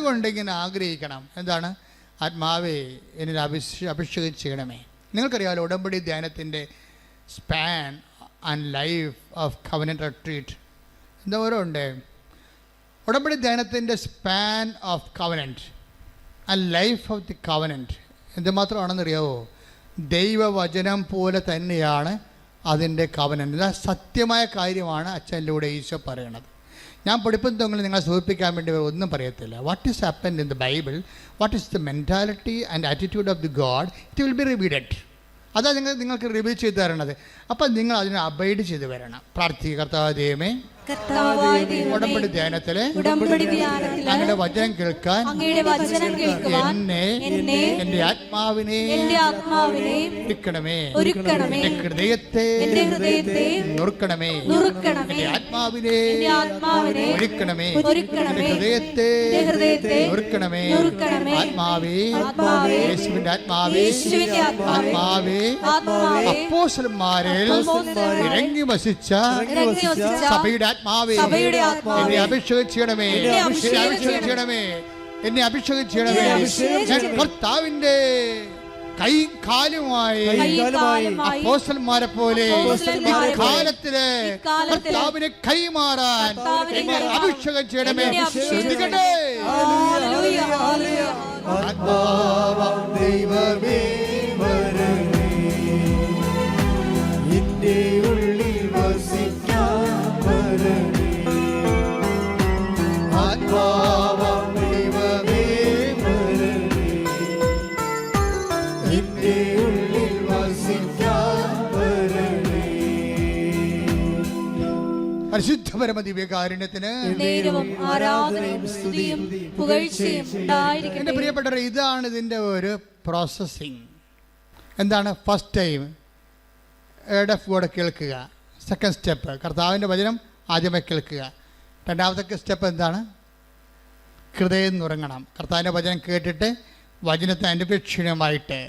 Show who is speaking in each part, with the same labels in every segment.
Speaker 1: മനസ്സുകൊണ്ട് ഇങ്ങനെ ആഗ്രഹിക്കണം. എന്താണ്? ആത്മാവേ എന്നിൽ അഭിഷേകം ചെയ്യണമേ. നിങ്ങൾക്കറിയാമല്ലോ ഉടമ്പടി ധ്യാനത്തിൻ്റെ span and life of covenant retreat എന്താ ഓരോ ഉണ്ട്. ഉടമ്പടി ധ്യാനത്തിൻ്റെ span of covenant and life of the covenant എന്തുമാത്രമാണെന്നറിയാവോ? ദൈവവചനം പോലെ തന്നെയാണ് അതിൻ്റെ കവനന്റ്. ഇത് സത്യമായ കാര്യമാണ് അച്ഛനിലൂടെ ഈശോ പറയണത്. ഞാൻ പഠിപ്പിച്ചതെങ്കിൽ നിങ്ങളെ സൂചിപ്പിക്കാൻ വേണ്ടി ഒന്നും പറയത്തില്ല. What is happened in the Bible, what is the mentality and attitude of the God, it will be revealed. അതാ നിങ്ങൾക്ക് റിവീൽ ചെയ്ത് തരണത്. അപ്പം നിങ്ങൾ അതിനെ അബൈഡ് ചെയ്ത് വരണം. പ്രാർത്ഥിക്കുക. കർത്താവേ ദൈവമേ, ഉടമ്പടി ധ്യാനത്തില് അങ്ങയുടെ വചനം കേൾക്കാൻ എന്നെ എന്റെ ആത്മാവിനെ ഒരുക്കണമേ, എന്റെ ഹൃദയത്തെ നുറുക്കണമേ, എന്റെ ആത്മാവിനെ ഒരുക്കണമേ, എന്റെ ഹൃദയത്തെ നുറുക്കണമേ. ആത്മാവേ, യേശുവിന്റെ ആത്മാവേ, ആത്മാവേ, അപ്പോസ്തലന്മാരിൽ ഇറങ്ങി വസിച്ച സഭയുടെ ആത്മാവേ, എന്നെ അഭിഷേകം ചെയ്യണമേ, എന്നെ അഭിഷേകം ചെയ്യണമേ. ഞാൻ കർത്താവിന്റെ കൈയും കാലുമായി അപ്പോസ്തലന്മാരെ പോലെ കാലത്തില് കർത്താവിനെ കൈമാറാൻ എന്നെ അഭിഷേകം ചെയ്യണമേ. ശ്രദ്ധിക്കട്ടെ. ദൈവമേ പരിശുദ്ധ പരമദിവ്യകാരുണ്യത്തിന് എന്റെ പ്രിയപ്പെട്ടവരെ, ഇതാണ് ഇതിൻ്റെ ഒരു പ്രോസസ്സിങ്. എന്താണ്? ഫസ്റ്റ് ടൈം കൂടെ കേൾക്കുക. സെക്കൻഡ് സ്റ്റെപ്പ് കർത്താവിൻ്റെ വചനം ആദ്യമേ കേൾക്കുക. രണ്ടാമത്തെ സ്റ്റെപ്പ് എന്താണ്? ഹൃദയം നുറങ്ങണം. കർത്താവിൻ്റെ വചനം കേട്ടിട്ട് വചനത്തെ അനുപേക്ഷണമായിട്ട്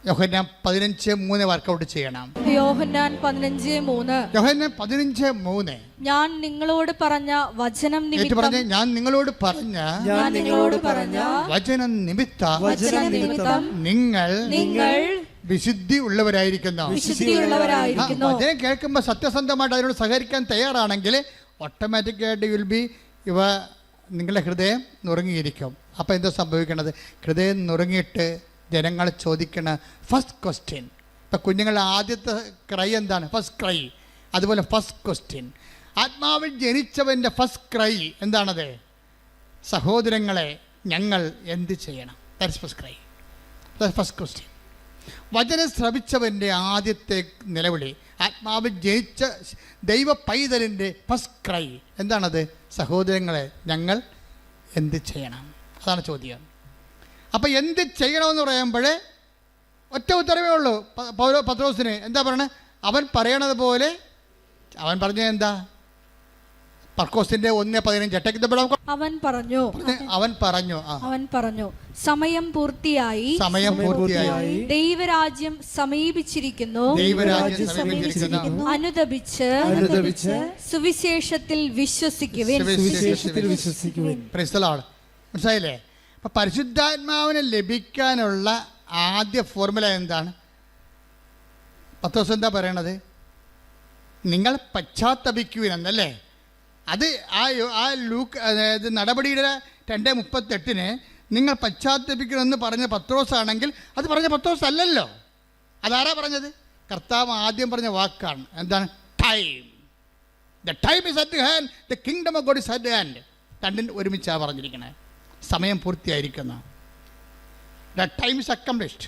Speaker 1: യോഹന്നാൻ 15:3 വർക്കൗട്ട് ചെയ്യണം.
Speaker 2: യോഹന്നാൻ 15:3 ഞാൻ നിങ്ങളോട് പറഞ്ഞ വചനം നിമിത്തം,
Speaker 1: ഞാൻ നിങ്ങളോട് പറഞ്ഞ വചനം നിമിത്തം നിങ്ങൾ വിശുദ്ധി ഉള്ളവരായിരിക്കുന്നു. വചനം കേൾക്കുമ്പോൾ സത്യസന്ധമായിട്ട് അതിനോട് സഹകരിക്കാൻ തയ്യാറാണെങ്കിൽ ഓട്ടോമാറ്റിക്കായിട്ട് നിങ്ങളുടെ ഹൃദയം നുറങ്ങിയിരിക്കും. അപ്പോൾ എന്താ സംഭവിക്കണത്? ഹൃദയം നുറങ്ങിയിട്ട് ജനങ്ങൾ ചോദിക്കണ ഫസ്റ്റ് ക്വസ്റ്റ്യൻ, ഇപ്പം കുഞ്ഞുങ്ങളുടെ ആദ്യത്തെ ക്രൈ എന്താണ്? First cry. അതുപോലെ ഫസ്റ്റ് ക്വസ്റ്റ്യൻ, ആത്മാവിൽ ജനിച്ചവൻ്റെ ഫസ്റ്റ് ക്രൈ എന്താണത്? സഹോദരങ്ങളെ, ഞങ്ങൾ എന്ത് ചെയ്യണം? That's first cry, first question. വചനം ശ്രവിച്ചവൻ്റെ ആദ്യത്തെ നിലവിളി, ആത്മാവിൽ ജനിച്ച ദൈവ പൈതലിൻ്റെ ഫസ്റ്റ് ക്രൈ എന്താണത്? സഹോദരങ്ങളെ, ഞങ്ങൾ എന്ത് ചെയ്യണം? അതാണ് ചോദ്യം. അപ്പം എന്ത് ചെയ്യണമെന്ന് പറയുമ്പോൾ ഒറ്റ ഉത്തരവേ ഉള്ളൂ. പത്രോസിന് എന്താ പറയണത്? അവൻ പറയണത് പോലെ അവൻ പറഞ്ഞത് എന്താ? പർക്കോസിന്റെ 1:15 അവൻ പറഞ്ഞു സമയം പൂർത്തിയായി, ദൈവരാജ്യം സമീപിച്ചിരിക്കുന്നു, അനുതപിച്ച് സുവിശേഷത്തിൽ വിശ്വസിക്കുവിൻ. മനസ്സിലായില്ലേ? അപ്പം പരിശുദ്ധാത്മാവിനെ ലഭിക്കാനുള്ള ആദ്യ ഫോർമുല എന്താണ്? പത്രോസ് എന്താ പറയണത്? നിങ്ങൾ പശ്ചാത്തപിക്കുവിനെന്നല്ലേ? അത് ആ ലൂക്ക്, അതായത് നടപടിയുടെ 2:38 നിങ്ങൾ പശ്ചാത്തപിക്കണമെന്ന് പറഞ്ഞ പത്രോസ് ആണെങ്കിൽ അത് പറഞ്ഞ പത്രോസ് അല്ലല്ലോ. അതാരാ പറഞ്ഞത്? കർത്താവ് ആദ്യം പറഞ്ഞ വാക്കാണ്. എന്താണ്? Time. The time is at hand, the kingdom of God is at hand. രണ്ടും ഒരുമിച്ചാണ് പറഞ്ഞിരിക്കുന്നത്. സമയം പൂർത്തിയായിരിക്കുന്നു. The time is accomplished.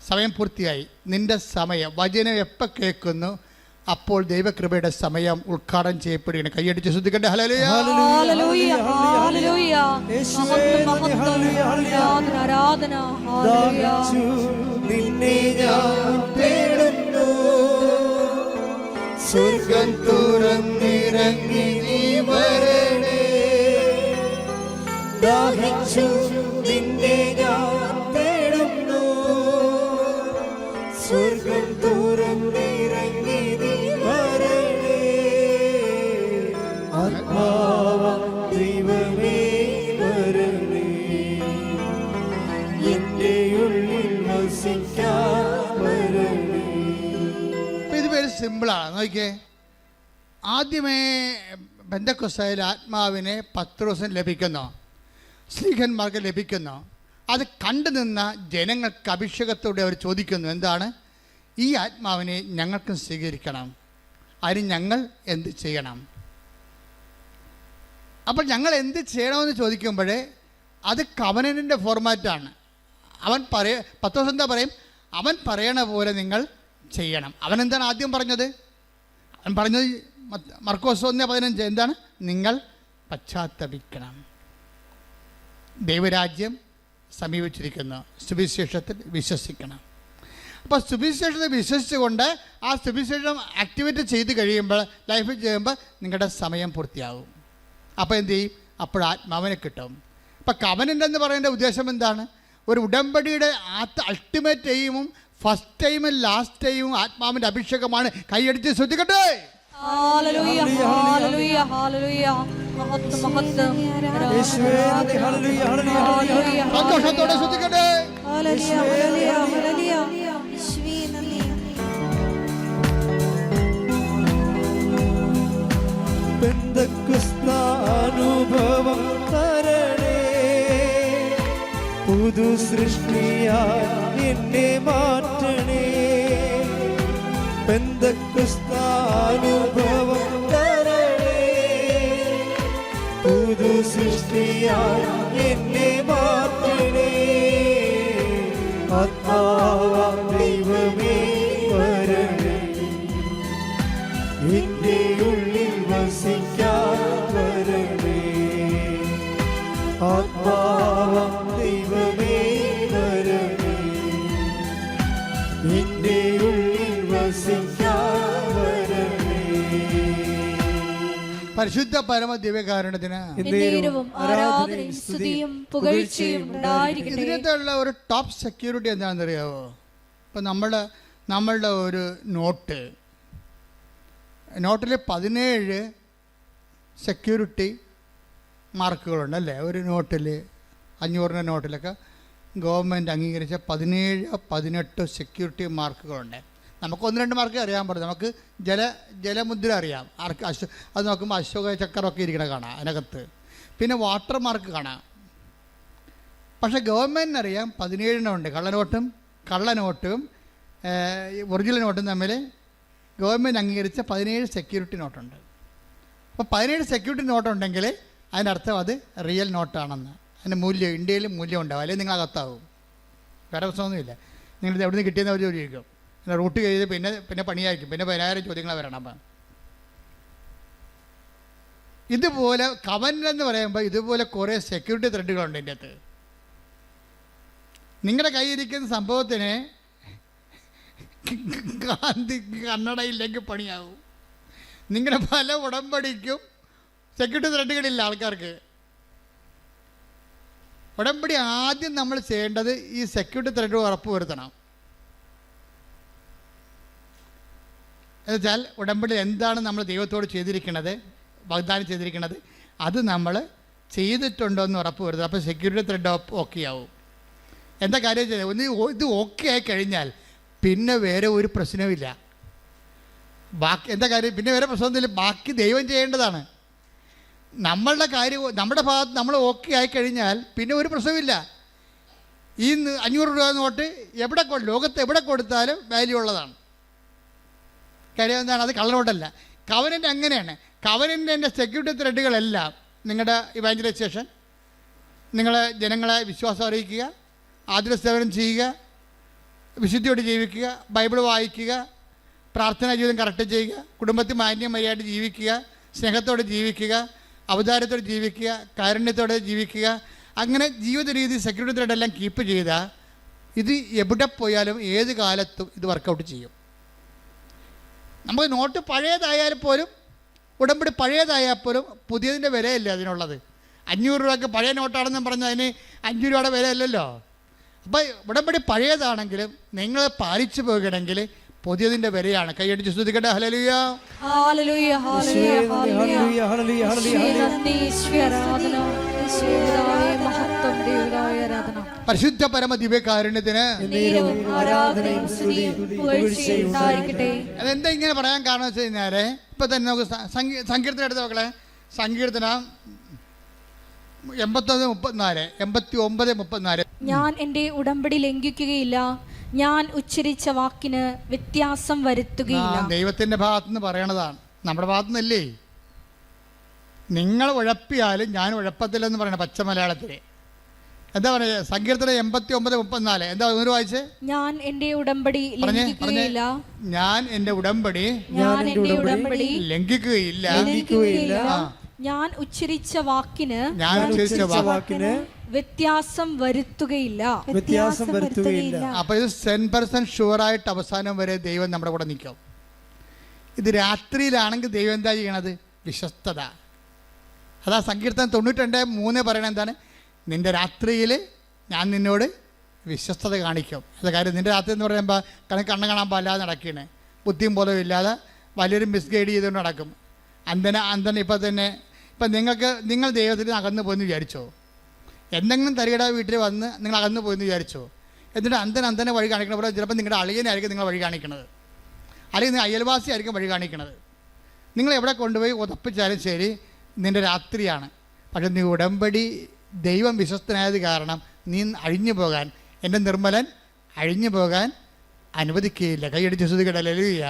Speaker 1: സമയം പൂർത്തിയായി. നിന്റെ സമയം, വചനം എപ്പോൾ കേൾക്കുന്നു അപ്പോൾ ദൈവകൃപയുടെ സമയം ഉദ്ഘാടനം ചെയ്യപ്പെടുകയാണ്. കൈയടിച്ച് ശ്രദ്ധിക്കട്ടെ. ഹല്ലേലൂയ, ഹല്ലേലൂയ, ഹല്ലേലൂയ, ആരാധന, ഹല്ലേലൂയ. നിന്നെ ഞാൻ തേടുന്നു, സ്വർഗ്ഗം തുറന്നിറങ്ങി നീ വരണേ, ദാഹിച്ചു നിന്നെ ഞാൻ തേടുന്നു, സ്വർഗ്ഗം തുറന്നിറങ്ങി നീ വരണേ, ആത്മാവാം ദൈവമേ സിമ്പിളാണ്. നോക്കിയേ, ആദ്യമേ പെന്തക്കോസ്തായിൽ ആത്മാവിനെ പത്രോസിന് ലഭിക്കുന്നു, സ്ലീഹന്മാർക്ക് ലഭിക്കുന്നു. അത് കണ്ടു നിന്ന ജനങ്ങൾക്ക് അഭിഷേകത്തോടെ അവർ ചോദിക്കുന്നു, എന്താണ് ഈ ആത്മാവിനെ ഞങ്ങൾക്കും സ്വീകരിക്കണം, അതിന് ഞങ്ങൾ എന്ത് ചെയ്യണം? അപ്പോൾ ഞങ്ങൾ എന്ത് ചെയ്യണമെന്ന് ചോദിക്കുമ്പോഴേ അത് കവനന്റിൻ്റെ ഫോർമാറ്റാണ്. പത്രോസ് എന്താ പറയും? അവൻ പറയണ പോലെ നിങ്ങൾ ചെയ്യണം. അവൻ എന്താണ് ആദ്യം പറഞ്ഞത്? അവൻ പറഞ്ഞത് മർക്കോസ് 1:15 എന്താണ്? നിങ്ങൾ പശ്ചാത്തപിക്കണം, ദൈവരാജ്യം സമീപിച്ചിരിക്കുന്നു, സുവിശേഷത്തിൽ വിശ്വസിക്കണം. അപ്പോൾ സുവിശേഷത്തെ വിശ്വസിച്ചുകൊണ്ട് ആ സുവിശേഷം ആക്ടിവേറ്റ് ചെയ്ത് കഴിയുമ്പോൾ, ലൈഫിൽ ചെയ്യുമ്പോൾ നിങ്ങളുടെ സമയം പൂർത്തിയാകും. അപ്പോൾ എന്ത് ചെയ്യും? അപ്പോൾ ആത്മാവിനെ കിട്ടും. അപ്പോൾ കവനൻ്റ് എന്ന് പറയുന്ന ഉദ്ദേശം എന്താണ്? ഒരു ഉടമ്പടിയുടെ അൾട്ടിമേറ്റ് എയിമും ഫസ്റ്റ് ടൈമും ലാസ്റ്റ് ടൈമും ആത്മാവിൻ്റെ അഭിഷേകമാണ്. കൈയടിച്ച് ശ്രദ്ധിക്കട്ടെ. സന്തോഷത്തോടെ ശ്രദ്ധിക്കട്ടെ.
Speaker 3: അനുഭവം തരണേ, പുതു സൃഷ്ടിയായി എന്നെ മാറ്റണേ. പെന്തക്കോസ്താനുഭവം തരണേ, പുതു സൃഷ്ടിയായി എന്നെ മാറ്റണേ. ആത്മാവാം ദൈവമേ വരണേ, എന്റെ ഉള്ളിൽ വസിക്കാൻ വരണേ. ആത്മാവാം ദൈവമേ വരണേ, എന്റെ ഉള്ളിൽ വസിക്കാൻ വരണേ.
Speaker 1: പരിശുദ്ധ പരമ ദിവ്യകാരുണ്യത്തിന്
Speaker 2: ആരാധനയും സ്തുതിയും പുകഴ്ചയും ഉണ്ടായിരിക്കട്ടെ.
Speaker 1: ഇതിനകത്തുള്ള ഒരു ടോപ്പ് സെക്യൂരിറ്റി എന്താണെന്ന് അറിയാമോ? ഇപ്പം നമ്മളുടെ ഒരു നോട്ടിൽ 17 സെക്യൂരിറ്റി മാർക്കുകളുണ്ട് അല്ലേ? ഒരു നോട്ടിൽ 500 നോട്ടിലൊക്കെ ഗവൺമെൻറ് അംഗീകരിച്ച 17-18 സെക്യൂരിറ്റി മാർക്കുകളുണ്ട്. നമുക്ക് 1-2 മാർക്ക് അറിയാൻ പറ്റും. നമുക്ക് ജലമുദ്ര അറിയാം. അത് നോക്കുമ്പോൾ അശോക ചക്രമൊക്കെ ഇരിക്കണ കാണാം അതിനകത്ത്. പിന്നെ വാട്ടർ മാർക്ക് കാണാം. പക്ഷേ ഗവൺമെൻറ്റിനറിയാം 17 ഉണ്ട്. കള്ളനോട്ടും ഒറിജിനൽ നോട്ടും തമ്മിൽ ഗവൺമെൻറ് അംഗീകരിച്ച 17 സെക്യൂരിറ്റി നോട്ടുണ്ട്. അപ്പോൾ 17 സെക്യൂരിറ്റി നോട്ടുണ്ടെങ്കിൽ അതിൻ്റെ അർത്ഥം അത് റിയൽ നോട്ടാണെന്ന്. അതിൻ്റെ മൂല്യം ഇന്ത്യയിൽ മൂല്യം ഉണ്ടാവും, അല്ലെങ്കിൽ നിങ്ങൾ അകത്താവും. വേറെ പ്രശ്നമൊന്നുമില്ല. നിങ്ങളിത് എവിടെ നിന്ന് കിട്ടിയെന്ന് അവർ ചോദിക്കും. പിന്നെ റൂട്ട് ചെയ്ത് പിന്നെ പണിയായിരിക്കും. പിന്നെ 10,000 ചോദ്യങ്ങൾ വരണം. അപ്പം ഇതുപോലെ കവനൻ്റ് എന്ന് പറയുമ്പോൾ ഇതുപോലെ കുറേ സെക്യൂരിറ്റി ത്രെഡുകളുണ്ട് ഇതിൻ്റെ അകത്ത്. നിങ്ങളുടെ കയ്യിരിക്കുന്ന സംഭവത്തിന് കണ്ണടയില്ലെങ്കിൽ പണിയാവും. നിങ്ങളുടെ പല ഉടമ്പടിക്കും സെക്യൂരിറ്റി ത്രെഡുകളില്ല ആൾക്കാർക്ക്. ഉടമ്പടി ആദ്യം നമ്മൾ ചെയ്യേണ്ടത് ഈ സെക്യൂരിറ്റി ത്രെഡ് ഉറപ്പ് വരുത്തണം. എന്നുവെച്ചാൽ ഉടമ്പടി എന്താണ് നമ്മൾ ദൈവത്തോട് ചെയ്തിരിക്കുന്നത്, വാഗ്ദാനം ചെയ്തിരിക്കുന്നത്, അത് നമ്മൾ ചെയ്തിട്ടുണ്ടോ എന്ന് ഉറപ്പ് വരുത്തുക. അപ്പോൾ സെക്യൂരിറ്റി ത്രെഡ് ഓക്കെ ആവും. എന്താ കാര്യം ചെയ്തത്? ഇത് ഓക്കെ ആയി കഴിഞ്ഞാൽ പിന്നെ വേറെ ഒരു പ്രശ്നവുമില്ല. ബാക്കി എന്താ കാര്യം? പിന്നെ വേറെ പ്രശ്നമൊന്നുമില്ല. ബാക്കി ദൈവം ചെയ്യേണ്ടതാണ്. നമ്മളുടെ കാര്യം നമ്മുടെ ഭാഗത്ത് നമ്മൾ ഓക്കെ ആയിക്കഴിഞ്ഞാൽ പിന്നെ ഒരു പ്രശ്നമില്ല. ഈ 500 രൂപ നോട്ട് ലോകത്ത് എവിടെ കൊടുത്താലും വാല്യൂ ഉള്ളതാണ്. കാര്യം എന്താണ്? അത് കള്ളനോട്ടല്ല. കവനൻ്റ് അങ്ങനെയാണ്. കവനൻ്റിൻ്റെ സെക്യൂരിറ്റി ത്രെഡുകളെല്ലാം നിങ്ങളുടെ ഇവാഞ്ചലൈസേഷൻ, നിങ്ങളെ ജനങ്ങളെ വിശ്വാസം അറിയിക്കുക, ആതുര സേവനം ചെയ്യുക, വിശുദ്ധിയോട് ജീവിക്കുക, ബൈബിൾ വായിക്കുക, പ്രാർത്ഥനാ ജീവിതം കറക്റ്റ് ചെയ്യുക, കുടുംബത്തിൽ മാന്യമര്യാദയായിട്ട് ജീവിക്കുക, സ്നേഹത്തോടെ ജീവിക്കുക, അവതാരത്തോടെ ജീവിക്കുക, കാരുണ്യത്തോടെ ജീവിക്കുക. അങ്ങനെ ജീവിത രീതി സെക്യൂരിറ്റി ത്രെഡെല്ലാം കീപ്പ് ചെയ്താൽ ഇത് എവിടെ പോയാലും ഏത് കാലത്തും ഇത് വർക്കൗട്ട് ചെയ്യും. നമുക്ക് നോട്ട് പഴയതായാൽ പോലും, ഉടമ്പടി പഴയതായാൽ പോലും പുതിയതിൻ്റെ വിലയല്ലേ അതിനുള്ളത്. 500 രൂപയ്ക്ക് പഴയ നോട്ടാണെന്ന് പറഞ്ഞാൽ അതിന് 5 രൂപയുടെ വിലയല്ലല്ലോ. അപ്പോൾ ഉടമ്പടി പഴയതാണെങ്കിലും നിങ്ങൾ പാലിച്ചു പോകണമെങ്കിൽ പുതിയതിൻ്റെ വിലയാണ്. കൈയടിച്ച് സ്തുതിക്കട്ടെ. Hallelujah,
Speaker 2: hallelujah, hallelujah, hallelujah, hallelujah. ആരാധന.
Speaker 1: പരിശുദ്ധ പരമ ദിവ്യകാരുണ്യത്തിന്
Speaker 2: നേരവും ആരാധനയും സ്തുതിയും പുകഴ്ചയും ഉണ്ടായിരിക്കട്ടെ.
Speaker 1: അതെന്താ ഇങ്ങനെ പറയാൻ കാരണം വെച്ച് കഴിഞ്ഞാൽ ഇപ്പം തന്നെ നമുക്ക് സങ്കീർത്തനം എടുത്ത മക്കളെ, സങ്കീർത്തനം 89:34.
Speaker 2: ഞാൻ എൻ്റെ ഉടമ്പടി ലംഘിക്കുകയില്ല, ഞാൻ ഉച്ചരിച്ച വാക്കിന് വ്യത്യാസം വരുത്തുകയില്ല.
Speaker 1: ദൈവത്തിന്റെ ഭാഗത്തുനിന്ന് പറയണതാണ്, നമ്മുടെ ഭാഗത്തുനിന്നല്ലേ. നിങ്ങൾ ഉഴപ്പിയാലും ഞാൻ ഉഴപ്പത്തില്ലെന്ന് പറയണ പച്ച മലയാളത്തില്. എന്താ പറയുക? സങ്കീർത്തനം 89:34. എന്താ ഒന്ന് വായിച്ചേ?
Speaker 2: ഞാൻ എൻ്റെ ഉടമ്പടി ലംഘിക്കുകയില്ല,
Speaker 1: ഞാൻ എൻ്റെ ഉടമ്പടി ലംഘിക്കുകയില്ല,
Speaker 2: ഞാൻ ഉച്ചരിച്ച വാക്കിന് വ്യത്യാസം വരുത്തുകയില്ല.
Speaker 1: അപ്പൊ ഇത് 100% ഷുവറായിട്ട് അവസാനം വരെ ദൈവം നമ്മുടെ കൂടെ നിൽക്കും. ഇത് രാത്രിയിലാണെങ്കിൽ ദൈവം എന്താ ചെയ്യണത്? വിശ്വസ്തത. അതാ സങ്കീർത്തനം 92:3 പറയണത് എന്താണ്? നിന്റെ രാത്രിയിൽ ഞാൻ നിന്നോട് വിശ്വസ്തത കാണിക്കും. അത് കാര്യം നിന്റെ രാത്രി എന്ന് പറയുമ്പോൾ കണ്ണ് കാണാൻ പാടില്ലാതെ നടക്കുകയാണ്, ബുദ്ധിയും ബോധവും ഇല്ലാതെ വലിയൊരു മിസ്ഗൈഡ് ചെയ്തുകൊണ്ട് നടക്കും. അന്തന ഇപ്പം നിങ്ങൾ ദൈവത്തിൽ അകന്നു പോയെന്ന് വിചാരിച്ചോ? എന്തെങ്കിലും തരികട വീട്ടിൽ വന്ന് നിങ്ങൾ അകന്നു പോയെന്ന് വിചാരിച്ചോ? എന്നിട്ട് അന്തനെ വഴി കാണിക്കണ പോലെ ചിലപ്പോൾ നിങ്ങളുടെ അളിയനായിരിക്കും നിങ്ങൾ വഴി കാണിക്കണത്, അല്ലെങ്കിൽ നിങ്ങൾ അയൽവാസി ആയിരിക്കും വഴി കാണിക്കണത്. നിങ്ങൾ എവിടെ കൊണ്ടുപോയി ഉതപ്പിച്ചാലും ശരി നിൻ്റെ രാത്രിയാണ്. പക്ഷെ നീ ഉടമ്പടി ദൈവം വിശ്വസ്തനായത് കാരണം നീ അഴിഞ്ഞു പോകാൻ, എൻ്റെ നിർമ്മലൻ അഴിഞ്ഞു പോകാൻ അനുവദിക്കുകയില്ല. കൈയടിച്ച് ശ്രുതികട ഹല്ലേലൂയ.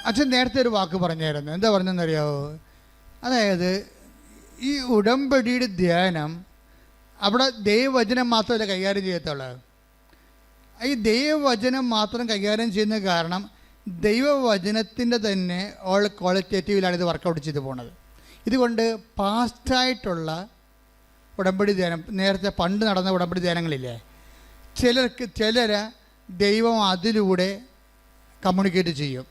Speaker 1: അച്ഛൻ നേരത്തെ ഒരു വാക്ക് പറഞ്ഞായിരുന്നു. എന്താ പറഞ്ഞെന്നറിയാവോ? അതായത് ഈ ഉടമ്പടിയുടെ ധ്യാനം അവിടെ ദൈവവചനം മാത്രമല്ല കൈകാര്യം ചെയ്യത്തുള്ളൂ. ഈ ദൈവവചനം മാത്രം കൈകാര്യം ചെയ്യുന്ന കാരണം ദൈവവചനത്തിൻ്റെ തന്നെ ക്വാളിറ്റേറ്റീവിലാണ് ഇത് വർക്കൗട്ട് ചെയ്ത് പോണത്. ഇതുകൊണ്ട് പാസ്റ്റായിട്ടുള്ള ഉടമ്പടി ധ്യാനം, നേരത്തെ പണ്ട് നടന്ന ഉടമ്പടി ധ്യാനങ്ങളില്ലേ, ചിലരെ ദൈവം അതിലൂടെ കമ്മ്യൂണിക്കേറ്റ് ചെയ്യും.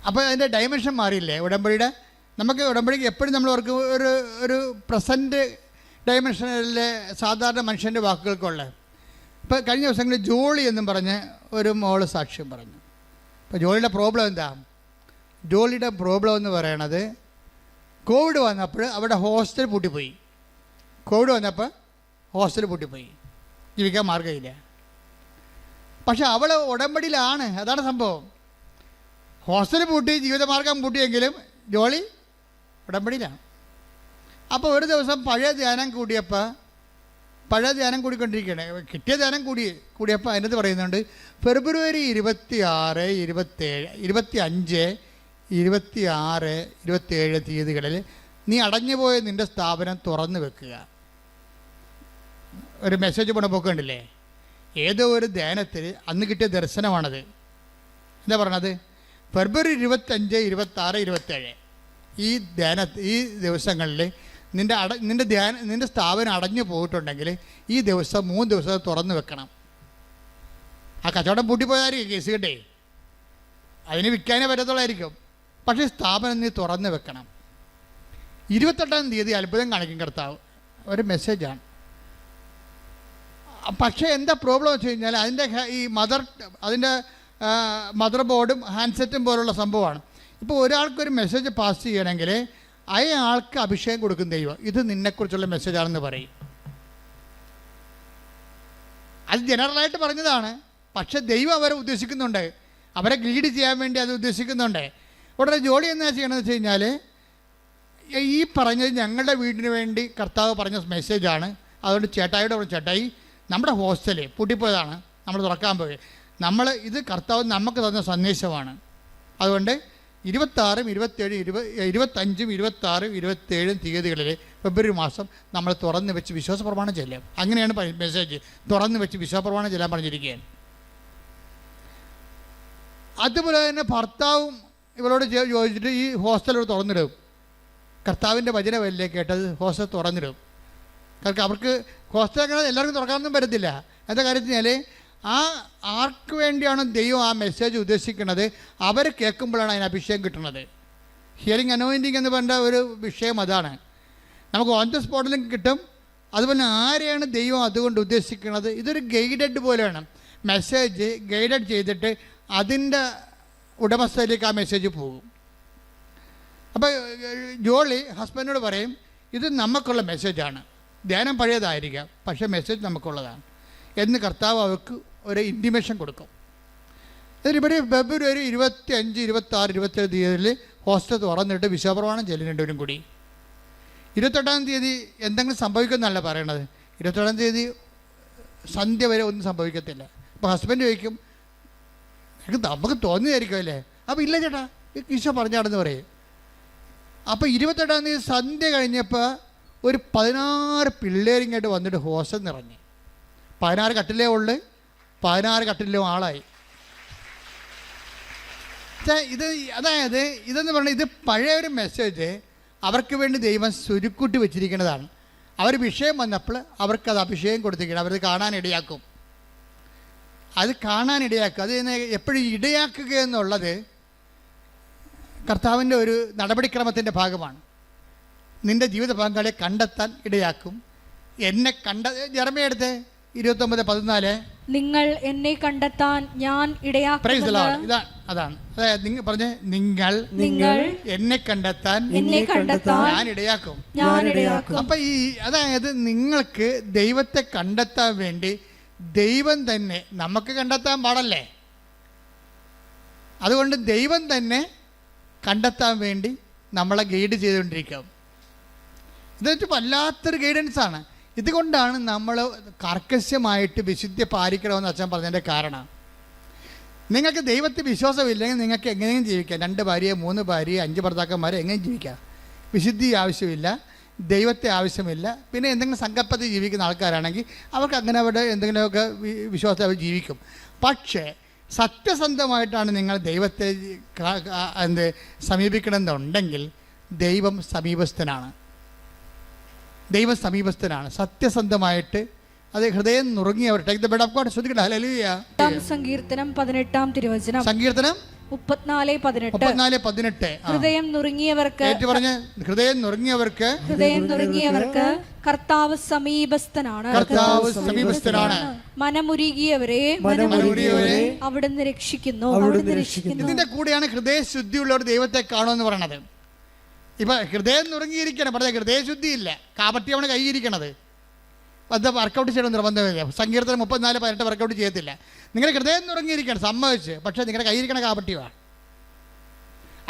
Speaker 1: അപ്പോൾ അതിൻ്റെ ഡയമെൻഷൻ മാറിയില്ലേ ഉടമ്പടിയുടെ? നമുക്ക് ഉടമ്പടിക്ക് എപ്പോഴും നമ്മൾ അവർക്ക് ഒരു പ്രസൻറ്റ് ഡയമെൻഷനിലെ സാധാരണ മനുഷ്യൻ്റെ വാക്കുകൾക്കുള്ള. ഇപ്പോൾ കഴിഞ്ഞ ദിവസങ്ങളിൽ ജോളി എന്നും പറഞ്ഞ് ഒരു മോള് സാക്ഷ്യം പറഞ്ഞു. അപ്പോൾ ജോളിയുടെ പ്രോബ്ലം എന്താ? ജോളിയുടെ പ്രോബ്ലം എന്ന് പറയണത് കോവിഡ് വന്നപ്പോൾ അവിടെ ഹോസ്റ്റൽ പൂട്ടിപ്പോയി. കോവിഡ് വന്നപ്പോൾ ഹോസ്റ്റൽ പൂട്ടിപ്പോയി, ജീവിക്കാൻ മാർഗ്ഗമില്ല. പക്ഷെ അവൾ ഉടമ്പടിയിലാണ്, അതാണ് സംഭവം. ഹോസ്റ്റൽ പൂട്ടി, ജീവിതമാർഗം പൂട്ടിയെങ്കിലും ജോളി ഉടമ്പടിയിലാണ്. അപ്പോൾ ഒരു ദിവസം പഴയ ധ്യാനം കൂടിക്കൊണ്ടിരിക്കുകയാണ്. കിട്ടിയ ധ്യാനം കൂടിയപ്പോൾ അതിനകത്ത് പറയുന്നുണ്ട്, ഫെബ്രുവരി 26, 27, 25, 26, 27 തീയതികളിൽ നീ അടഞ്ഞുപോയ നിൻ്റെ സ്ഥാപനം തുറന്നു വെക്കുക. ഒരു മെസ്സേജ് പോക്കണ്ടില്ലേ? ഏതോ ഒരു ധ്യാനത്തിൽ അന്ന് കിട്ടിയ ദർശനമാണത്. എന്താ പറഞ്ഞത്? ഫെബ്രുവരി 25, 26, 27 ഈ ദിവസങ്ങളിൽ നിൻ്റെ സ്ഥാപനം അടഞ്ഞു പോയിട്ടുണ്ടെങ്കിൽ ഈ ദിവസം 3 ദിവസം തുറന്നു വെക്കണം. ആ കച്ചവടം പൂട്ടിപ്പോയായിരിക്കും കേസ് കേട്ടേ, അതിന് വിൽക്കാനേ പറ്റത്തുള്ളായിരിക്കും. പക്ഷേ സ്ഥാപനം നീ തുറന്നു വെക്കണം. 28-ാം തീയതി അത്ഭുതം കാണിക്കും കർത്താവ്. ഒരു മെസ്സേജാണ്. പക്ഷേ എന്താ പ്രോബ്ലം വെച്ച് കഴിഞ്ഞാൽ അതിൻ്റെ മദർ ബോർഡും ഹാൻഡ്സെറ്റും പോലുള്ള സംഭവമാണ്. ഇപ്പോൾ ഒരാൾക്കൊരു മെസ്സേജ് പാസ് ചെയ്യണമെങ്കിൽ അയാൾക്ക് അഭിഷേകം കൊടുക്കും ദൈവം. ഇത് നിന്നെക്കുറിച്ചുള്ള മെസ്സേജാണെന്ന് പറയും. അത് ജനറലായിട്ട് പറഞ്ഞതാണ്. പക്ഷെ ദൈവം അവരെ ഉദ്ദേശിക്കുന്നുണ്ട്, അവരെ ലീഡ് ചെയ്യാൻ വേണ്ടി അത് ഉദ്ദേശിക്കുന്നുണ്ട്. ഉടനെ ജോലി എന്താ ചെയ്യണമെന്ന് വെച്ച് കഴിഞ്ഞാൽ, ഈ പറഞ്ഞത് ഞങ്ങളുടെ വീടിന് വേണ്ടി കർത്താവ് പറഞ്ഞ മെസ്സേജാണ്. അതുകൊണ്ട് ചേട്ടായിയുടെ പറഞ്ഞ ചേട്ടായി, നമ്മുടെ ഹോസ്റ്റല് പൂട്ടിപ്പോയതാണ്, നമ്മൾ തുറക്കാൻ പോയി. ഇത് കർത്താവ് നമുക്ക് തന്ന സന്ദേശമാണ്. അതുകൊണ്ട് 26, 27, 25, 26, 27 തീയതികളിൽ ഫെബ്രുവരി മാസം നമ്മൾ തുറന്ന് വെച്ച് വിശ്വാസ പ്രമാണം ചെല്ലാം. അങ്ങനെയാണ് മെസ്സേജ്. തുറന്ന് വെച്ച് വിശ്വാസ പ്രമാണം ചെല്ലാൻ പറഞ്ഞിരിക്കുകയാണ്. അതുപോലെ തന്നെ ഭർത്താവും ഇവളോട് ചോദിച്ചിട്ട് ഈ ഹോസ്റ്റൽ തുറന്നിടും. കർത്താവിൻ്റെ വചനമല്ലേ കേട്ടത്, ഹോസ്റ്റൽ തുറന്നിടും. കാരണം അവർക്ക് ഹോസ്റ്റൽ അങ്ങനെ എല്ലാവർക്കും തുറക്കാനൊന്നും പറ്റത്തില്ല. എന്താ കാര്യത്തിനാൽ ആ ആർക്ക് വേണ്ടിയാണോ ദൈവം ആ മെസ്സേജ് ഉദ്ദേശിക്കുന്നത് അവർ കേൾക്കുമ്പോഴാണ് അതിന് അഭിഷേകം കിട്ടുന്നത്. ഹിയറിംഗ് അനോയിൻറ്റിങ് എന്ന് പറഞ്ഞ ഒരു വിഷയം അതാണ്. നമുക്ക് ഓൺ ദ സ്പോട്ടിലും കിട്ടും. അതുപോലെ ആരെയാണ് ദൈവം അതുകൊണ്ട് ഉദ്ദേശിക്കുന്നത്, ഇതൊരു ഗൈഡഡ് പോലെയാണ്. മെസ്സേജ് ഗൈഡഡ് ചെയ്തിട്ട് അതിൻ്റെ ഉടമസ്ഥയിലേക്ക് ആ മെസ്സേജ് പോകും. അപ്പോൾ ജോളി ഹസ്ബൻഡിനോട് പറയും, ഇത് നമുക്കുള്ള മെസ്സേജാണ്, ധ്യാനം പഴയതായിരിക്കാം പക്ഷേ മെസ്സേജ് നമുക്കുള്ളതാണ് എന്ന് കർത്താവ് അവർക്ക് ഒരു ഇൻറ്റിമേഷൻ കൊടുക്കും. ഇതിനിവിടെ ഫെബ്രുവരി 25, 26, 27 തീയതിയിൽ ഹോസ്റ്റൽ തുറന്നിട്ട് വിശ്വപ്രമാണം ചെല്ലുന്നുണ്ടവരും കൂടി. 28-ാം തീയതി എന്തെങ്കിലും സംഭവിക്കുമെന്നല്ല പറയണത്. 28-ാം തീയതി സന്ധ്യ വരെ ഒന്നും സംഭവിക്കത്തില്ല. അപ്പോൾ ഹസ്ബൻഡ് ചോദിക്കും, നമുക്ക് തോന്നിയായിരിക്കും അല്ലേ? അപ്പോൾ ഇല്ല ചേട്ടാ, ഈശോ പറഞ്ഞാടെന്ന് പറയും. അപ്പോൾ 28-ാം തീയതി സന്ധ്യ കഴിഞ്ഞപ്പോൾ ഒരു 16 പിള്ളേരിങ്ങോട്ട് വന്നിട്ട് ഹോസ്റ്റൽ നിറഞ്ഞു. 16 കട്ടിലേ ഉള്ളു, 16 കട്ടിലും ആളായി. ഇത് അതായത് ഇതെന്ന് പറഞ്ഞാൽ ഇത് പഴയ ഒരു മെസ്സേജ് അവർക്ക് വേണ്ടി ദൈവം സുരുക്കൂട്ടി വെച്ചിരിക്കുന്നതാണ്. അവർ വിഷയം വന്നപ്പോൾ അവർക്കത് അഭിഷേകം കൊടുത്തിരിക്കണം. അവരത് കാണാനിടയാക്കും. അത് കാണാനിടയാക്കും. അത് എപ്പോഴും ഇടയാക്കുക എന്നുള്ളത് കർത്താവിൻ്റെ ഒരു നടപടിക്രമത്തിൻ്റെ ഭാഗമാണ്. നിൻ്റെ ജീവിത പങ്കാളിയെ കണ്ടെത്താൻ ഇടയാക്കും. എന്നെ ജെറമ്യ എടുത്ത് 29:14
Speaker 2: നിങ്ങൾ എന്നെ കണ്ടെത്താൻ ഞാൻ ഇടയാക്കുന്നത്.
Speaker 1: അതാണ് നിങ്ങൾ പറഞ്ഞ, നിങ്ങൾ എന്നെ കണ്ടെത്താൻ ഞാൻ ഇടയാക്കും. അപ്പൊ അതായത് നിങ്ങൾക്ക് ദൈവത്തെ കണ്ടെത്താൻ വേണ്ടി ദൈവം തന്നെ, നമുക്ക് കണ്ടെത്താൻ പാടല്ലേ, അതുകൊണ്ട് ദൈവം തന്നെ കണ്ടെത്താൻ വേണ്ടി നമ്മളെ ഗൈഡ് ചെയ്തുകൊണ്ടിരിക്കും. ഇതൊരു വല്ലാത്തൊരു ഗൈഡൻസാണ്. ഇതുകൊണ്ടാണ് നമ്മൾ കർക്കശമായിട്ട് വിശുദ്ധി പാലിക്കണമെന്ന് അച്ഛൻ പറഞ്ഞതിൻ്റെ കാരണം. നിങ്ങൾക്ക് ദൈവത്തിൽ വിശ്വാസമില്ലെങ്കിൽ നിങ്ങൾക്ക് എങ്ങനെയും ജീവിക്കാം. 2 ഭാര്യ, 3 ഭാര്യ, 5 ഭർത്താക്കന്മാരെ എങ്ങനെയും ജീവിക്കാം. വിശുദ്ധി ആവശ്യമില്ല, ദൈവത്തെ ആവശ്യമില്ല. പിന്നെ എന്തെങ്കിലും സങ്കല്പത്തിൽ ജീവിക്കുന്ന ആൾക്കാരാണെങ്കിൽ അവർക്ക് അങ്ങനെ അവരുടെ എന്തെങ്കിലുമൊക്കെ വിശ്വാസത്തിൽ അവർ ജീവിക്കും. പക്ഷേ സത്യസന്ധമായിട്ടാണ് നിങ്ങൾ ദൈവത്തെ സമീപിക്കണമെന്നുണ്ടെങ്കിൽ ദൈവം സമീപസ്ഥനാണ്. ദൈവം സമീപസ്ഥനാണ്. സത്യസന്ധമായിട്ട് അത് ഹൃദയം നുറുങ്ങിയവർ.
Speaker 2: സങ്കീർത്തനം 18-ാം തിരുവചനം.
Speaker 1: സങ്കീർത്തനം
Speaker 2: 34:18. ഹൃദയം നുറുങ്ങിയവർക്ക്,
Speaker 1: ഹൃദയം നുറുങ്ങിയവർക്ക് കർത്താവ് സമീപസ്ഥനാണ്. മനമുരുകിയവരെ അവിടുന്ന് രക്ഷിക്കുന്നു. ഇതിന്റെ കൂടെയാണ് ഹൃദയശുദ്ധിയുള്ളവർ ദൈവത്തെ കാണുമെന്ന് പറയണത്. ഇപ്പം ഹൃദയം നുറുങ്ങിയിരിക്കണം, പറഞ്ഞ ഹൃദയശുദ്ധിയില്ല, കാപട്യമാണ് കൈയിരിക്കണത്. അത് വർക്കൗട്ട് ചെയ്യണം നിർബന്ധമില്ല. സങ്കീർത്തനം 34:18 വർക്കൗട്ട് ചെയ്യത്തില്ല. നിങ്ങൾ ഹൃദയം നുറുങ്ങിയിരിക്കണം, സമ്മതിച്ച്, പക്ഷേ നിങ്ങളുടെ കൈയിരിക്കണ കാപട്യമാണ്.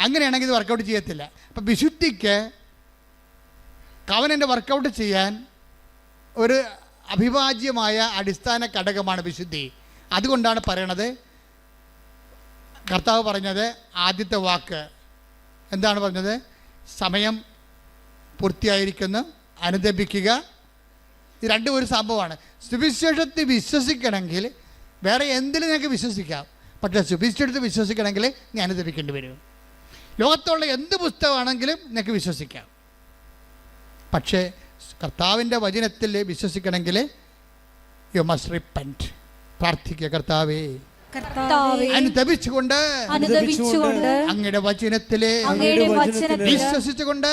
Speaker 1: അങ്ങനെയാണെങ്കിൽ ഇത് വർക്കൗട്ട് ചെയ്യത്തില്ല. അപ്പം വിശുദ്ധിക്ക് കവനൻ്റെ വർക്കൗട്ട് ചെയ്യാൻ ഒരു അഭിവാജ്യമായ അടിസ്ഥാന ഘടകമാണ് വിശുദ്ധി. അതുകൊണ്ടാണ് പറയണത്, കർത്താവ് പറഞ്ഞത് ആദ്യത്തെ വാക്ക് എന്താണ് പറഞ്ഞത്? സമയം പൂർത്തിയായിരിക്കുന്നു, അനുദപിക്കുക. ഇത് രണ്ടും ഒരു സംഭവമാണ്. സുവിശേഷത്തിൽ വിശ്വസിക്കണമെങ്കിൽ വേറെ എന്തിലും നിങ്ങൾക്ക് വിശ്വസിക്കാം, പക്ഷേ സുവിശേഷത്തിൽ വിശ്വസിക്കണമെങ്കിൽ നീ അനുദപിക്കേണ്ടി വരും. ലോകത്തുള്ള എന്ത് പുസ്തകമാണെങ്കിലും നിങ്ങൾക്ക് വിശ്വസിക്കാം, പക്ഷേ കർത്താവിൻ്റെ വചനത്തിൽ വിശ്വസിക്കണമെങ്കിൽ യു മസ്റ്റ് റിപ്പന്റ്. പ്രാർത്ഥിക്കുക, കർത്താവേ അനുദപിച്ചുകൊണ്ട് അങ്ങയുടെ വചനത്തിലെ വിശ്വസിച്ചുകൊണ്ട്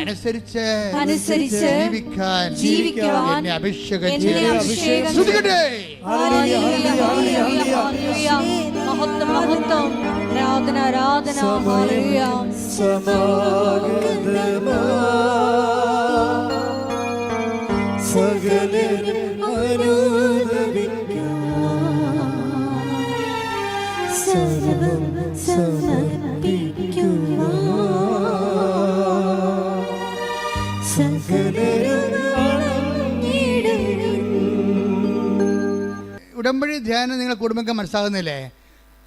Speaker 1: അനുസരിച്ച് ജീവിക്കാൻ എന്നെ അഭിഷേകം ചെയ്യട്ടെ. ഉടമ്പടി ധ്യാനം നിങ്ങളെ കുടുംബങ്ങൾക്ക് മനസ്സിലാകുന്നില്ലേ?